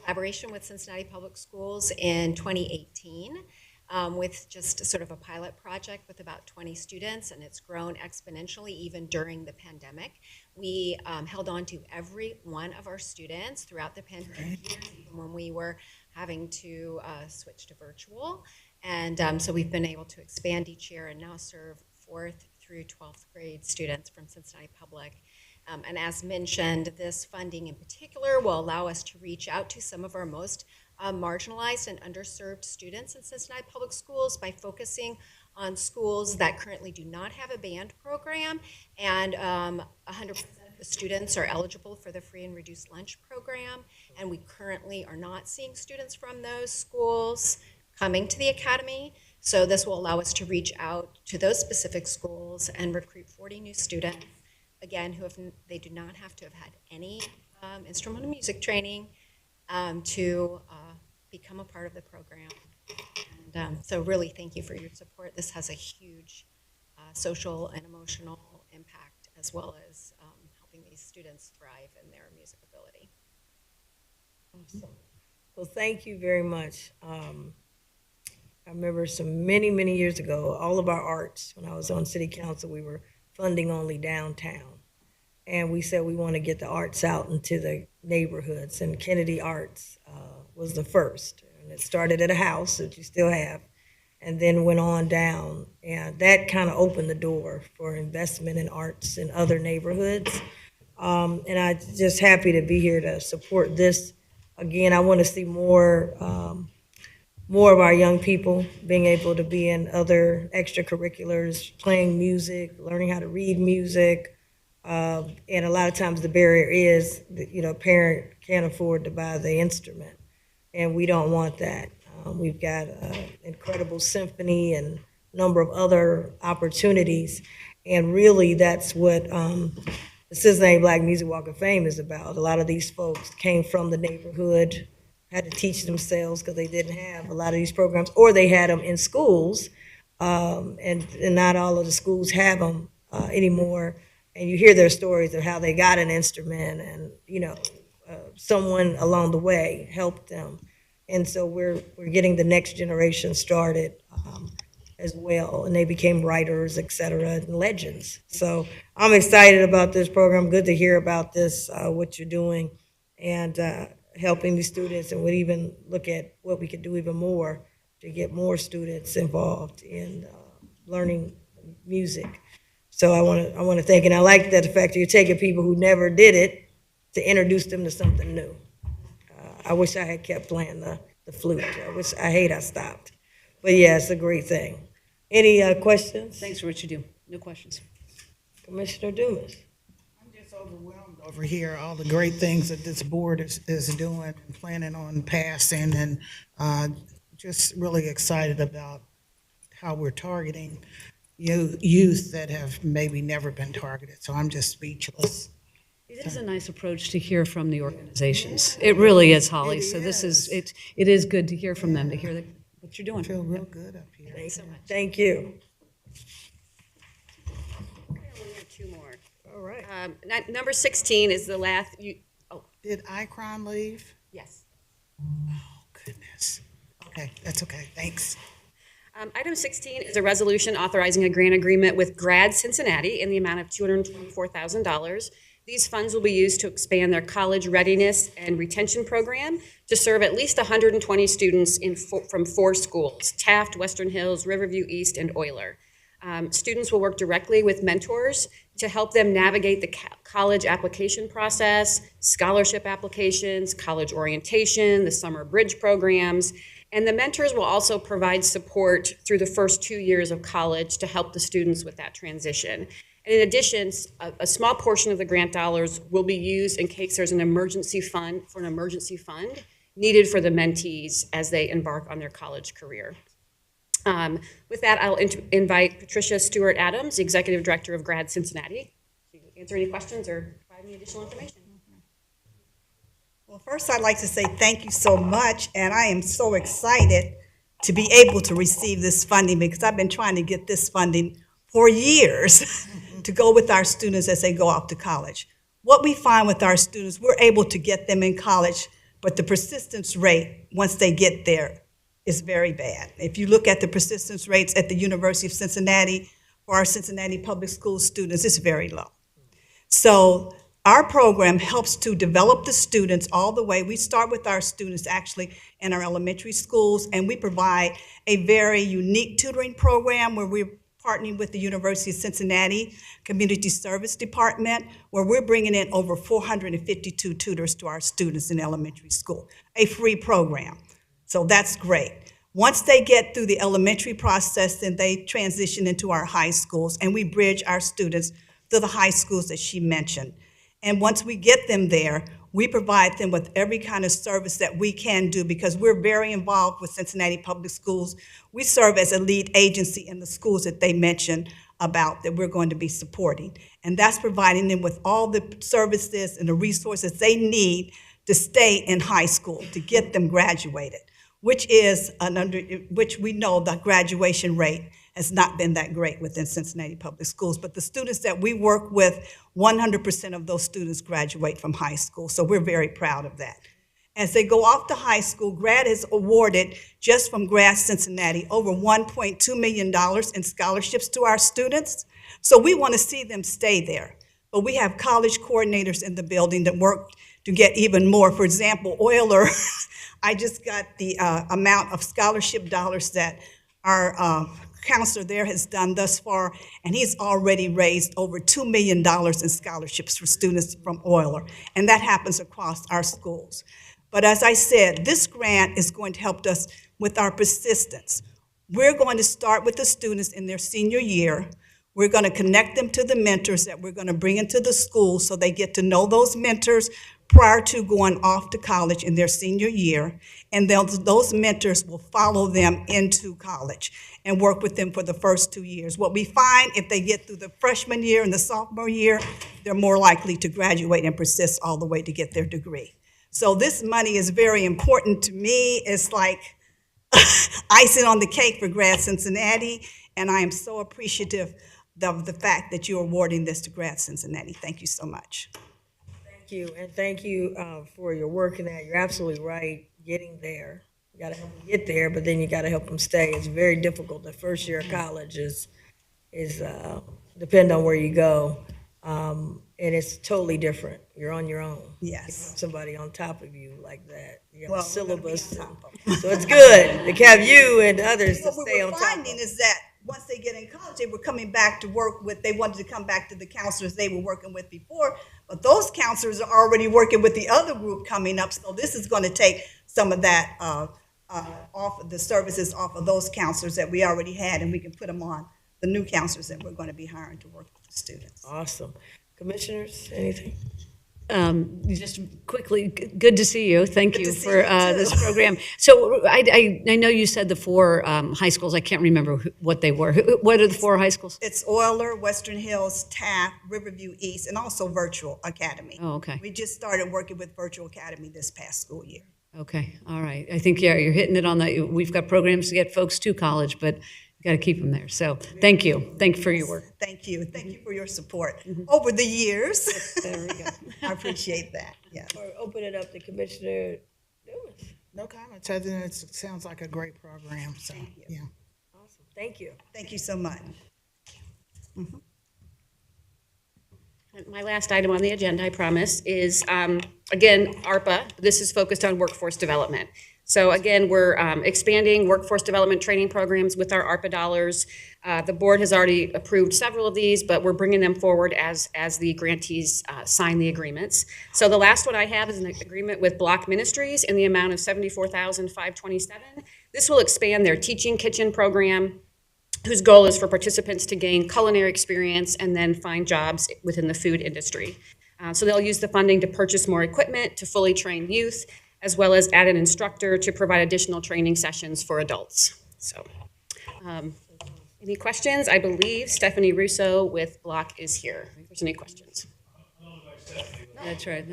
collaboration with Cincinnati Public Schools in 2018 with just sort of a pilot project with about 20 students, and it's grown exponentially even during the pandemic. We held on to every one of our students throughout the pandemic years, even when we were having to switch to virtual. And so we've been able to expand each year and now serve 4th through 12th grade students from Cincinnati Public. And as mentioned, this funding in particular will allow us to reach out to some of our most marginalized and underserved students in Cincinnati Public Schools by focusing on schools that currently do not have a band program, and 100% of the students are eligible for the free and reduced lunch program, and we currently are not seeing students from those schools coming to the academy. So this will allow us to reach out to those specific schools and recruit 40 new students, again, they do not have to have had any instrumental music training to become a part of the program. And so really thank you for your support. This has a huge social and emotional impact, as well as helping these students thrive in their music ability. Awesome. Well, thank you very much. I remember many years ago, all of our arts, when I was on city council, we were funding only downtown. And we said we want to get the arts out into the neighborhoods, and Kennedy Arts was the first. And it started at a house that you still have, and then went on down. And that kind of opened the door for investment in arts in other neighborhoods. And I'm just happy to be here to support this. Again, I want to see more of our young people being able to be in other extracurriculars, playing music, learning how to read music. And a lot of times the barrier is that, a parent can't afford to buy the instrument, and we don't want that. We've got an incredible symphony and a number of other opportunities, and really that's what the Cincinnati Black Music Walk of Fame is about. A lot of these folks came from the neighborhood, had to teach themselves because they didn't have a lot of these programs, or they had them in schools, and not all of the schools have them anymore. And you hear their stories of how they got an instrument, and someone along the way helped them. And so we're getting the next generation started as well, and they became writers, et cetera, and legends. So I'm excited about this program. Good to hear about this, what you're doing, and helping the students, and would even look at what we could do even more to get more students involved in learning music. So I want to thank, and I like that the fact that you're taking people who never did it to introduce them to something new. I wish I had kept playing the flute. I hate I stopped. But yeah, it's a great thing. Any questions? Thanks for what you do. No questions. Commissioner Dumas. I'm just overwhelmed over here, all the great things that this board is doing and planning on passing, and just really excited about how we're targeting youth that have maybe never been targeted. So I'm just speechless. It is a nice approach to hear from the organizations. It really is, Holly. So this is it. It is good to hear from them, to hear what you're doing. I feel real good up here. Thanks so much. Thank you. Okay, we have two more. All right. Number 16 is the last. Did Icron leave? Yes. Oh, goodness. Okay, that's okay. Thanks. Item 16 is a resolution authorizing a grant agreement with Grad Cincinnati in the amount of $224,000. These funds will be used to expand their college readiness and retention program to serve at least 120 students from 4 schools: Taft, Western Hills, Riverview East, and Euler. Students will work directly with mentors to help them navigate the college application process, scholarship applications, college orientation, the summer bridge programs. And the mentors will also provide support through the first 2 years of college to help the students with that transition. And in addition, a small portion of the grant dollars will be used in case there's an emergency fund needed for the mentees as they embark on their college career. With that, I'll invite Patricia Stewart Adams, the Executive Director of Grad Cincinnati, to answer any questions or provide any additional information. Well, first I'd like to say thank you so much, and I am so excited to be able to receive this funding because I've been trying to get this funding for years to go with our students as they go off to college. What we find with our students, we're able to get them in college, but the persistence rate once they get there is very bad. If you look at the persistence rates at the University of Cincinnati for our Cincinnati Public Schools students, it's very low. So our program helps to develop the students all the way. We start with our students actually in our elementary schools, and we provide a very unique tutoring program where we're partnering with the University of Cincinnati Community Service Department, where we're bringing in over 452 tutors to our students in elementary school, a free program. So that's great. Once they get through the elementary process, then they transition into our high schools, and we bridge our students to the high schools that she mentioned. And once we get them there, we provide them with every kind of service that we can do because we're very involved with Cincinnati Public Schools. We serve as a lead agency in the schools that they mentioned about that we're going to be supporting. And that's providing them with all the services and the resources they need to stay in high school, to get them graduated, which we know the graduation rate has not been that great within Cincinnati Public Schools. But the students that we work with, 100% of those students graduate from high school. So we're very proud of that. As they go off to high school, GRAD is awarded, just from Grad Cincinnati, over $1.2 million in scholarships to our students. So we want to see them stay there. But we have college coordinators in the building that work to get even more. For example, Euler, I just got the amount of scholarship dollars that our counselor there has done thus far, and he's already raised over $2 million in scholarships for students from Euler, and that happens across our schools. But as I said, this grant is going to help us with our persistence. We're going to start with the students in their senior year. We're going to connect them to the mentors that we're going to bring into the school so they get to know those mentors prior to going off to college in their senior year. And those mentors will follow them into college and work with them for the first 2 years. What we find, if they get through the freshman year and the sophomore year, they're more likely to graduate and persist all the way to get their degree. So this money is very important to me. It's like icing on the cake for Grad Cincinnati, and I am so appreciative of the fact that you're awarding this to Grad Cincinnati. Thank you so much. Thank you, and thank you for your work in that. You're absolutely right, getting there. You gotta help them get there, but then you gotta help them stay. It's very difficult. The first year of college is depend on where you go, and it's totally different. You're on your own. Yes. You have somebody on top of you like that. You have a syllabus, so it's good to have you and others to stay on top of. What we're finding is that once they get in college, they were coming back to work with, they wanted to come back to the counselors they were working with before, but those counselors are already working with the other group coming up, so this is going to take some of that off of the services off of those counselors that we already had, and we can put them on the new counselors that we're going to be hiring to work with the students. Awesome. Commissioners, anything? Just quickly, good to see you. Thank you for this program. So I know you said the four high schools. I can't remember what they were. What are the four high schools? It's Euler, Western Hills, Taft, Riverview East, and also Virtual Academy. Oh, okay. We just started working with Virtual Academy this past school year. Okay, all right. I think, yeah, you're hitting it on the, we've got programs to get folks to college, but you got to keep them there. So thank you. Thank you for your work. Thank you. Thank you for your support over the years. There we go. I appreciate that. Yeah. Or open it up to Commissioner Lewis. No comments, other than it sounds like a great program, so, yeah. Awesome. Thank you. Thank you so much. My last item on the agenda, I promise, is, again, ARPA. This is focused on workforce development. So again, we're expanding workforce development training programs with our ARPA dollars. The board has already approved several of these, but we're bringing them forward as the grantees sign the agreements. So the last one I have is an agreement with Block Ministries in the amount of $74,527. This will expand their Teaching Kitchen program, whose goal is for participants to gain culinary experience and then find jobs within the food industry. So they'll use the funding to purchase more equipment, to fully train youth, as well as add an instructor to provide additional training sessions for adults. So Any questions? I believe Stephanie Russo with Block is here. If there's any questions. That's right.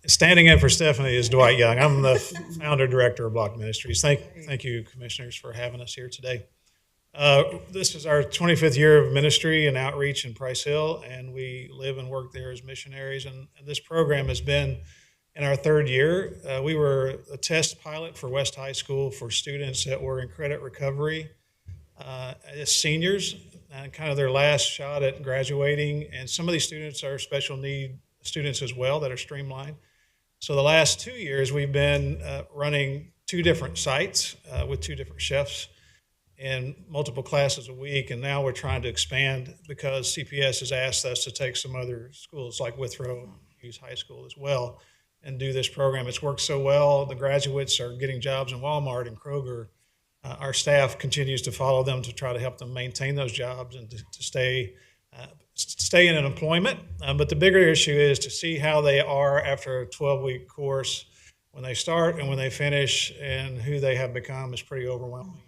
Standing in for Stephanie is Dwight Young. I'm the founder director of Block Ministries. Thank you, commissioners, for having us here today. This is our 25th year of ministry and outreach in Price Hill, and we live and work there as missionaries. And this program has been in our third year. We were a test pilot for West High School for students that were in credit recovery as seniors, kind of their last shot at graduating. And some of these students are special need students as well that are streamlined. So the last 2 years, we've been running 2 different sites with 2 different chefs and multiple classes a week. And now we're trying to expand because CPS has asked us to take some other schools like Withrow, Hughes High School as well, and do this program. It's worked so well. The graduates are getting jobs in Walmart and Kroger. Our staff continues to follow them to try to help them maintain those jobs and to stay in an employment. But the bigger issue is to see how they are after a 12-week course when they start and when they finish, and who they have become is pretty overwhelming.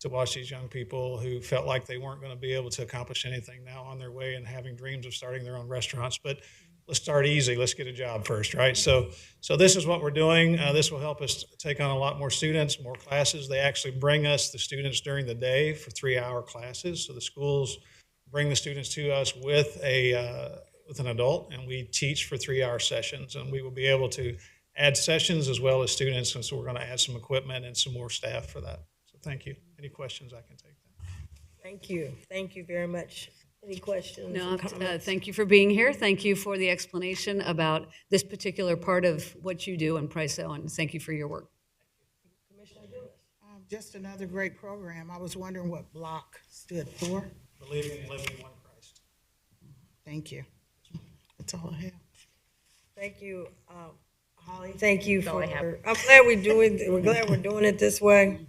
To watch these young people who felt like they weren't going to be able to accomplish anything now on their way and having dreams of starting their own restaurants. But let's start easy. Let's get a job first, right? So this is what we're doing. This will help us take on a lot more students, more classes. They actually bring us the students during the day for 3-hour classes. So the schools bring the students to us with an adult, and we teach for 3-hour sessions. And we will be able to add sessions as well as students, and so we're going to add some equipment and some more staff for that. So thank you. Any questions, I can take them. Thank you. Thank you very much. Any questions? No, thank you for being here. Thank you for the explanation about this particular part of what you do in Price Hill, and thank you for your work. Just another great program. I was wondering what Block stood for. Believing and living one Christ. Thank you. That's all I have. Thank you, Holly. Thank you for. I'm glad we're doing it this way,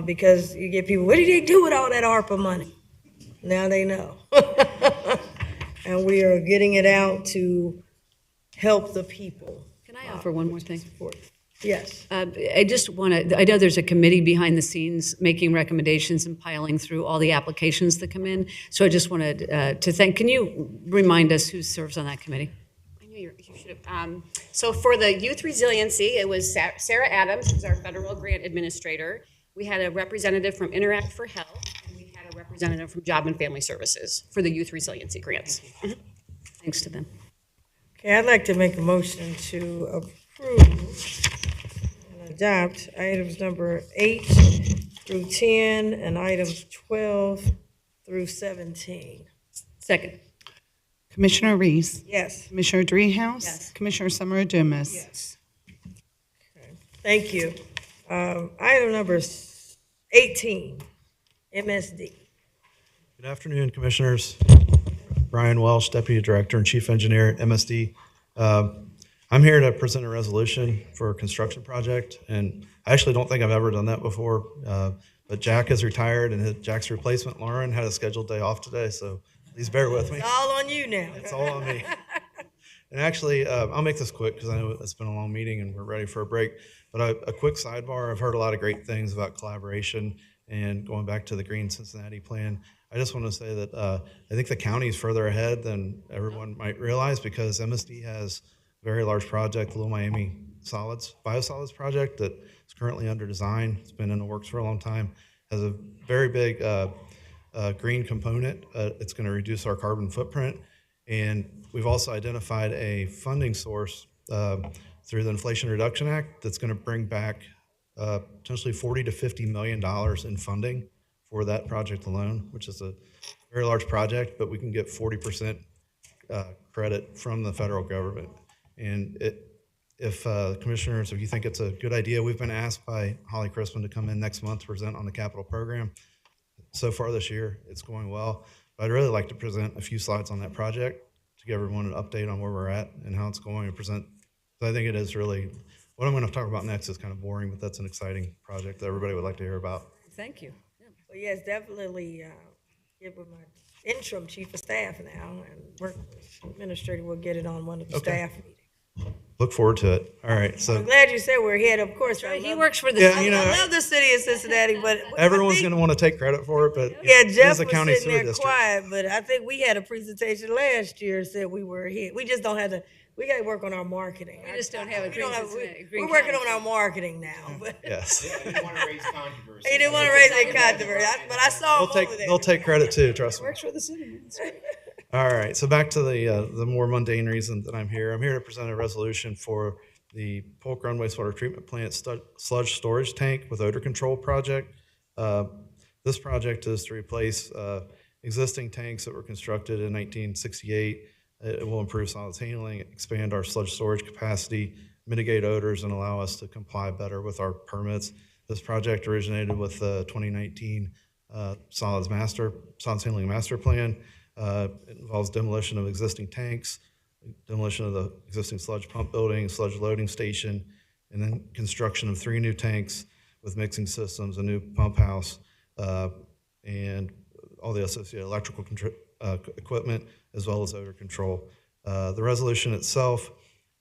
because you get people. What did they do with all that ARPA money? Now they know, and we are getting it out to help the people. Can I offer one more thing? Yes. I just want to, I know there's a committee behind the scenes making recommendations and piling through all the applications that come in. So I just wanted to thank, can you remind us who serves on that committee? I knew you should have. So for the Youth Resiliency, it was Sarah Adams, who's our federal grant administrator. We had a representative from Interact for Health, and we had a representative from Job and Family Services for the Youth Resiliency grants. Thanks to them. Okay, I'd like to make a motion to approve and adopt items number 8 through 10 and items 12 through 17. Second. Commissioner Reese. Yes. Commissioner Dreehouse. Yes. Commissioner Summer Dumas. Yes. Thank you. Item number 18, MSD. Good afternoon, Commissioners. Brian Welsh, Deputy Director and Chief Engineer at MSD. I'm here to present a resolution for a construction project, and I actually don't think I've ever done that before, but Jack is retired, and Jack's replacement, Lauren, had a scheduled day off today, so please bear with me. It's all on you now. It's all on me. And actually, I'll make this quick because I know it's been a long meeting and we're ready for a break. But a quick sidebar, I've heard a lot of great things about collaboration and going back to the Green Cincinnati plan. I just want to say that I think the county is further ahead than everyone might realize, because MSD has a very large project, the Little Miami Biosolids project that is currently under design. It's been in the works for a long time. Has a very big green component. It's going to reduce our carbon footprint. And we've also identified a funding source through the Inflation Reduction Act that's going to bring back potentially $40 to $50 million in funding for that project alone, which is a very large project, but we can get 40% credit from the federal government. And if commissioners, if you think it's a good idea, we've been asked by Holly Crispin to come in next month to present on the capital program. So far this year, it's going well. But I'd really like to present a few slides on that project to give everyone an update on where we're at and how it's going, and present. So I think it is really, what I'm going to talk about next is kind of boring, but that's an exciting project that everybody would like to hear about. Thank you. Well, yes, definitely give him my interim chief of staff now, and work administrator will get it on one of the staff meetings. Look forward to it. All right, I'm so glad you said we're ahead, of course. He works for the Yeah, city. you know, I love the city of Cincinnati, but everyone's going to want to take credit for it, but yeah, it is Jeff a was county sitting sewer there district. quiet, but I think we had a presentation last year said we were ahead. We just don't have to. We got to work on our marketing. We just don't have a We don't have- Green We're working on our marketing now. But Yes. he didn't want to raise any controversy, but I saw him over there. They'll take credit too, trust me. Works for the city. All right, so back to the more mundane reason that I'm here. I'm here to present a resolution for the Polk Run Wastewater Treatment Plant sludge storage tank with odor control project. This project is to replace existing tanks that were constructed in 1968. It will improve solids handling, expand our sludge storage capacity, mitigate odors, and allow us to comply better with our permits. This project originated with the 2019 solids handling master plan. It involves demolition of existing tanks, demolition of the existing sludge pump building, sludge loading station, and then construction of 3 new tanks with mixing systems, a new pump house, and all the associated electrical equipment, as well as odor control. The resolution itself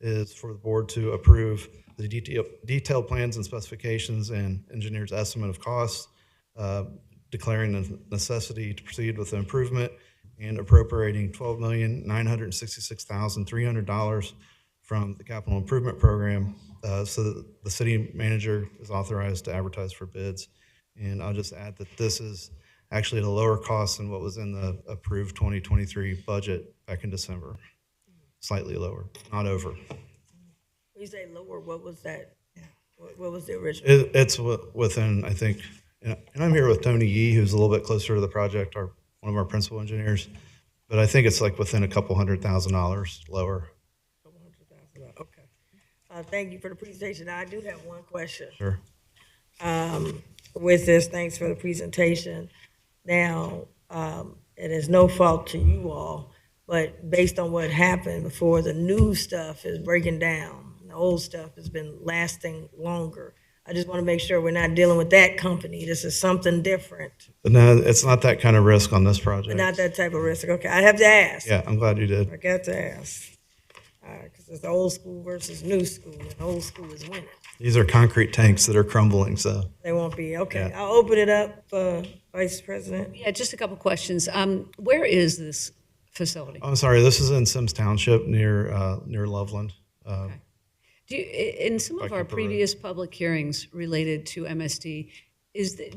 is for the board to approve the detailed plans and specifications and engineer's estimate of costs, declaring the necessity to proceed with the improvement, and appropriating $12,966,300 from the capital improvement program, so that the city manager is authorized to advertise for bids. And I'll just add that this is actually at a lower cost than what was in the approved 2023 budget back in December. Slightly lower, not over. When you say lower, what was that? What was the original? It's within, I think, and I'm here with Tony Yee, who's a little bit closer to the project, one of our principal engineers, but I think it's like within a couple $100,000 lower. Okay. Thank you for the presentation. Now, I do have one question. Sure. With this, thanks for the presentation. Now, it is no fault to you all, but based on what happened before, the new stuff is breaking down. The old stuff has been lasting longer. I just want to make sure we're not dealing with that company. This is something different, But no, it's not that kind of risk on this project. but not that type of risk. Okay, I have to ask. Yeah, I'm glad you did. I got to ask. Because it's old school versus new school, and old school is winning. These are concrete tanks that are crumbling, so. They won't be. Okay, Yeah. I'll open it up, Vice President. Yeah, just a couple questions. Where is this facility? I'm sorry, this is in Sims Township near Loveland. Do you, in some of Like our Upper Road. previous public hearings related to MSD,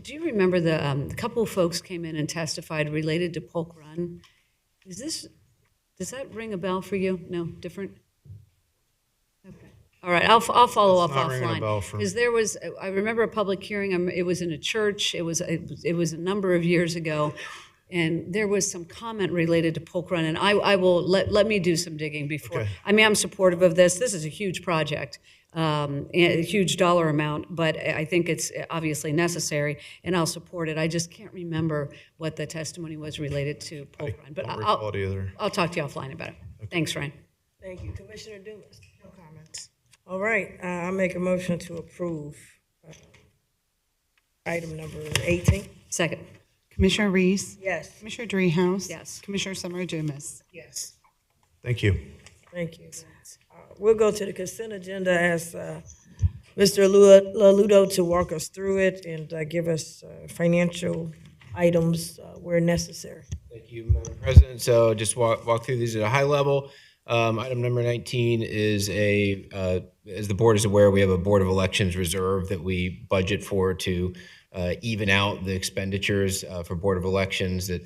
do you remember the couple of folks came in and testified related to Polk Run? Does that ring a bell for you? No, different? Okay. All right, I'll follow up It's not ringing a offline. bell for- Because I remember a public hearing, it was in a church, it was a number of years ago, and there was some comment related to Polk Run, and I will, let me do some digging before. Okay. I mean, I'm supportive of this. This is a huge project, and a huge dollar amount, but I think it's obviously necessary, and I'll support it. I just can't remember what the testimony was related to Polk Run, but don't recall it either. I'll talk to you offline about it. Thanks, Ryan. Thank you. Commissioner Dumas? No comments. All right, I'll make a motion to approve item number 18. Second. Commissioner Reese. Yes. Commissioner Dreehouse. Yes. Commissioner Summer Dumas. Yes. Thank you. Thank you. We'll go to the consent agenda, ask Mr. Laludo to walk us through it and give us financial items where necessary. Thank you, Madam President. So just walk through these at a high level. Item number 19 is as the board is aware, we have a Board of Elections reserve that we budget for to even out the expenditures for Board of Elections that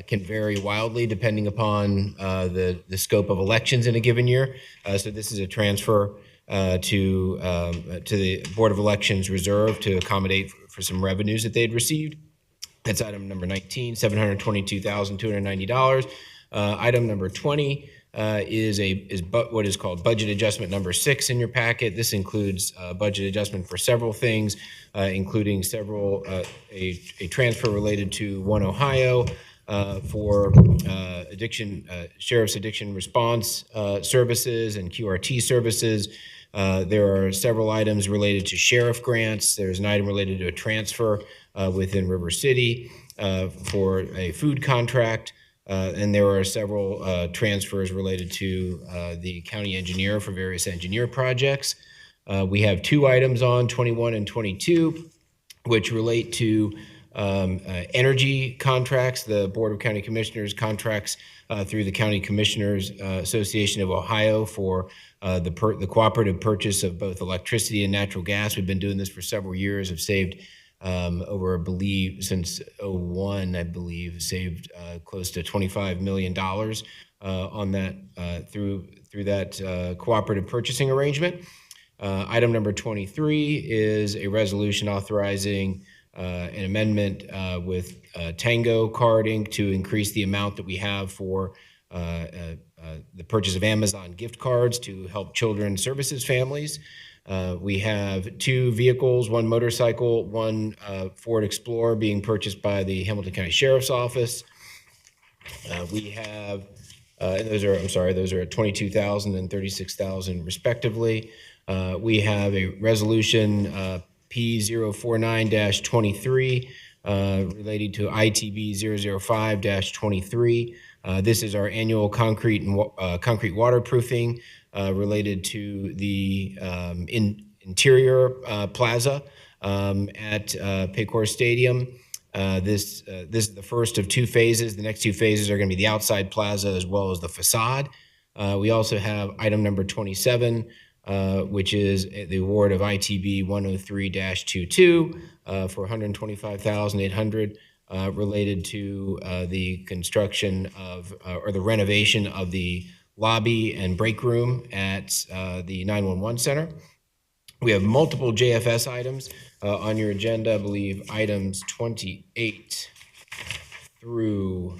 can vary wildly depending upon the scope of elections in a given year. So this is a transfer to the Board of Elections reserve to accommodate for some revenues that they'd received. That's item number 19, $722,290. Item number 20 is what is called budget adjustment number 6 in your packet. This includes budget adjustment for several things, including a transfer related to One Ohio for sheriff's addiction response services and QRT services. There are several items related to sheriff grants. There's an item related to a transfer within River City for a food contract. And there are several transfers related to the county engineer for various engineer projects. We have 2 items on 21 and 22, which relate to energy contracts. The Board of County Commissioners contracts through the County Commissioners Association of Ohio for the cooperative purchase of both electricity and natural gas. We've been doing this for several years. Have saved over, I believe, since '01, I believe, saved close to $25 million on that through that cooperative purchasing arrangement. Item number 23 is a resolution authorizing an amendment with Tango Card Inc. to increase the amount that we have for the purchase of Amazon gift cards to help children's services families. We have 2 vehicles, 1 motorcycle, 1 Ford Explorer being purchased by the Hamilton County Sheriff's Office. We have, and those are at $22,000 and $36,000 respectively. We have a resolution P049-23 relating to ITB 005-23. This is our annual concrete waterproofing related to the interior plaza at Paycor Stadium. This is the first of 2 phases. The next 2 phases are going to be the outside plaza as well as the facade. We also have item number 27, which is the award of ITB 103-22 for $125,800 related to the construction of or the renovation of the lobby and break room at the 911 center. We have multiple JFS items on your agenda. I believe items 28 through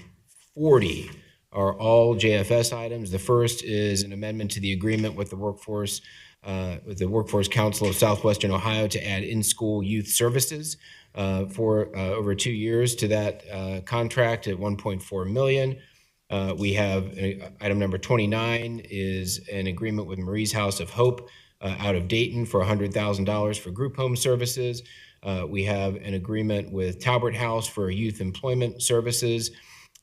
40 are all JFS items. The first is an amendment to the agreement with the Workforce Council of Southwestern Ohio to add in-school youth services for over 2 years to that contract at $1.4 million. We have item number 29 is an agreement with Marie's House of Hope out of Dayton for $100,000 for group home services. We have an agreement with Talbert House for youth employment services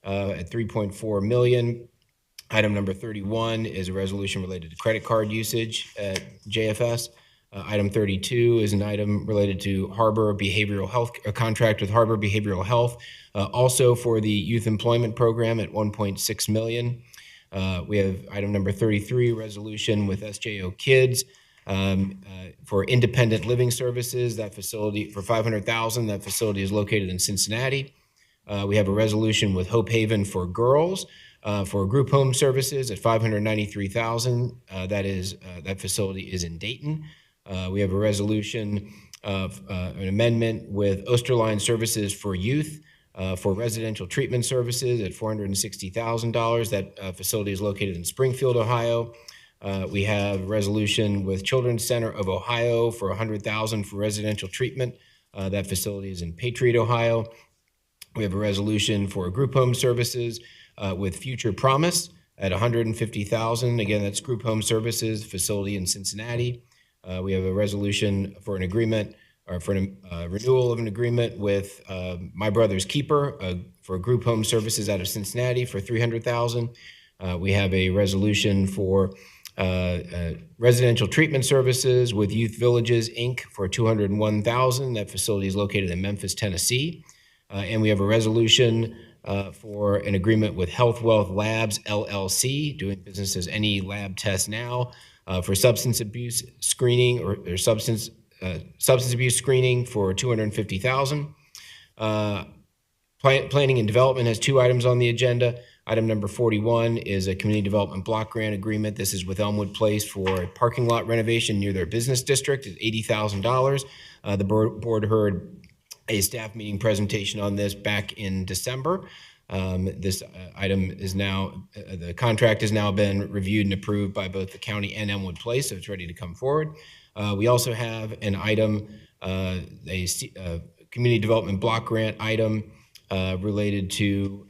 at $3.4 million. Item number 31 is a resolution related to credit card usage at JFS. Item 32 is an item related to Harbor Behavioral Health, a contract with Harbor Behavioral Health, also for the youth employment program at $1.6 million. We have item number 33, resolution with SJO Kids for independent living services. That facility for $500,000. That facility is located in Cincinnati. We have a resolution with Hope Haven for girls for group home services at $593,000. That facility is in Dayton. We have a resolution of an amendment with Osterline Services for Youth for residential treatment services at $460,000. That facility is located in Springfield, Ohio. We have a resolution with Children's Center of Ohio for $100,000 for residential treatment. That facility is in Patriot, Ohio. We have a resolution for group home services with Future Promise at $150,000. Again, that's group home services facility in Cincinnati. We have a resolution for an agreement or for a renewal of an agreement with My Brother's Keeper for group home services out of Cincinnati for $300,000. We have a resolution for residential treatment services with Youth Villages, Inc. for $201,000. That facility is located in Memphis, Tennessee. And we have a resolution for an agreement with Health Wealth Labs, LLC, doing business as Any Lab Test Now, for substance abuse screening or substance abuse screening for $250,000. Planning and Development has 2 items on the agenda. Item number 41 is a community development block grant agreement. This is with Elmwood Place for a parking lot renovation near their business district at $80,000. The board heard a staff meeting presentation on this back in December. This item is now, the contract has now been reviewed and approved by both the county and Elmwood Place, so it's ready to come forward. We also have an item, a community development block grant item related to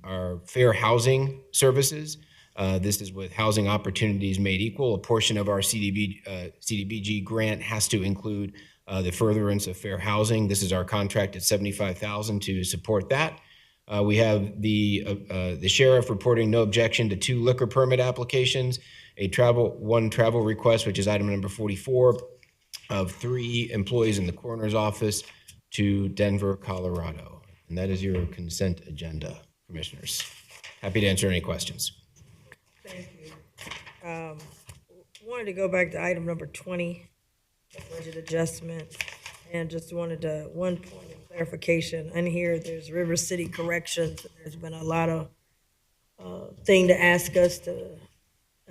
our fair housing services. This is with Housing Opportunities Made Equal. A portion of our CDBG grant has to include the furtherance of fair housing. This is our contract at $75,000 to support that. We have the sheriff reporting no objection to 2 liquor permit applications, one travel request, which is item number 44, of 3 employees in the coroner's office to Denver, Colorado. And that is your consent agenda, commissioners. Happy to answer any questions. Thank you. Wanted to go back to item number 20, the budget adjustment, and just wanted to, one point of clarification. In here, there's River City Corrections. There's been a lot of thing to ask us to,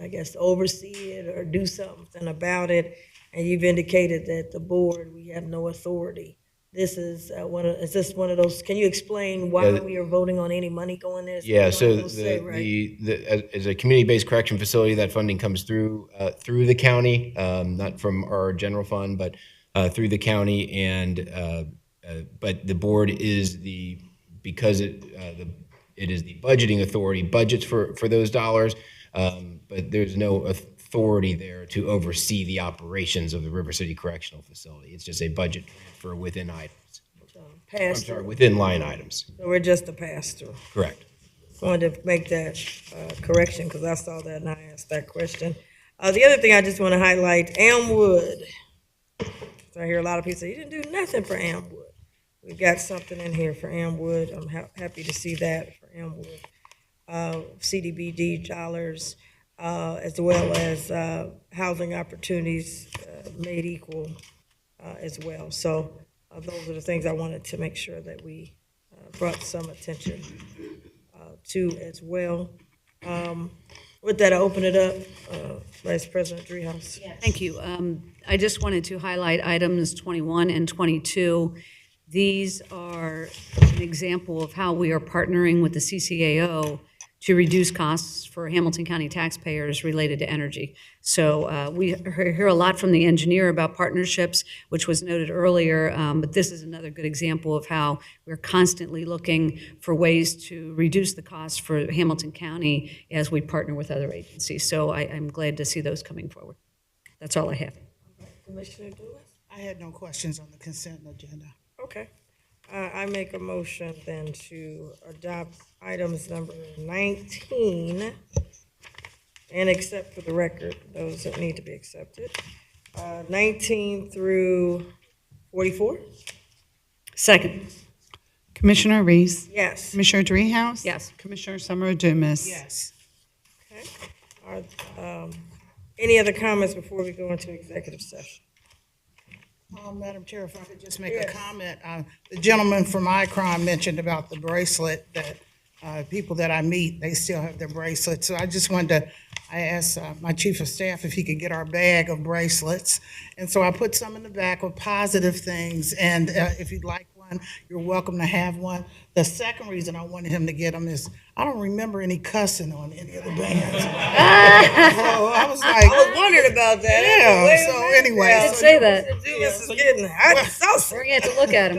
I guess, oversee it or do something about it. And you've indicated that the board, we have no authority. This is is this one of those, can you explain why we are voting on any money going there? Yeah, so as a community-based correction facility, that funding comes through the county, not from our general fund, but through the county. And but the board is because it is the budgeting authority, budgets for those dollars, but there's no authority there to oversee the operations of the River City Correctional Facility. It's just a budget transfer within items. I'm sorry, within line items. So we're just a pass-through. Correct. Wanted to make that correction because I saw that and I asked that question. The other thing I just want to highlight, Elmwood. So I hear a lot of people say, you didn't do nothing for Elmwood. We've got something in here for Elmwood. I'm happy to see that for Elmwood. CDBG dollars, as well as housing opportunities made equal as well. So those are the things I wanted to make sure that we brought some attention to as well. With that, I open it up. Vice President Driehaus. Thank you. I just wanted to highlight items 21 and 22. These are an example of how we are partnering with the CCAO to reduce costs for Hamilton County taxpayers related to energy. So we hear a lot from the engineer about partnerships, which was noted earlier, but this is another good example of how we're constantly looking for ways to reduce the costs for Hamilton County as we partner with other agencies. So I'm glad to see those coming forward. That's all I have. Commissioner Lewis? I had no questions on the consent agenda. Okay. I make a motion then to adopt items number 19 and accept for the record those that need to be accepted. 19 through 44? Second. Commissioner Reese. Yes. Commissioner Driehaus. Yes. Commissioner Summer Dumas. Yes. Okay. Any other comments before we go into executive session? Madam Chair, if I could just make a comment. The gentleman from iCrime mentioned about the bracelet that people that I meet, they still have their bracelets. So I just wanted I asked my chief of staff if he could get our bag of bracelets. And so I put some in the back with positive things. And if you'd like one, you're welcome to have one. The second reason I wanted him to get them is I don't remember any cussing on any of the bands. So I was like, I was wondering about that. Yeah. So anyway, I did say that. This is getting hot saucy. We're going to have to look at them.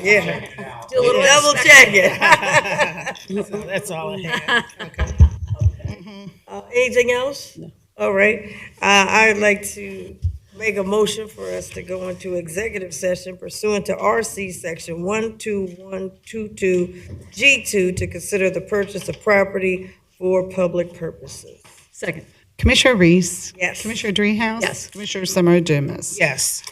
Yeah. Do a little double check it. So that's all I had. Okay. Anything else? No. All right. I'd like to make a motion for us to go into executive session pursuant to RC Section 12122 G2 to consider the purchase of property for public purposes. Second. Commissioner Reese. Yes. Commissioner Driehaus. Yes. Commissioner Summer Dumas. Yes.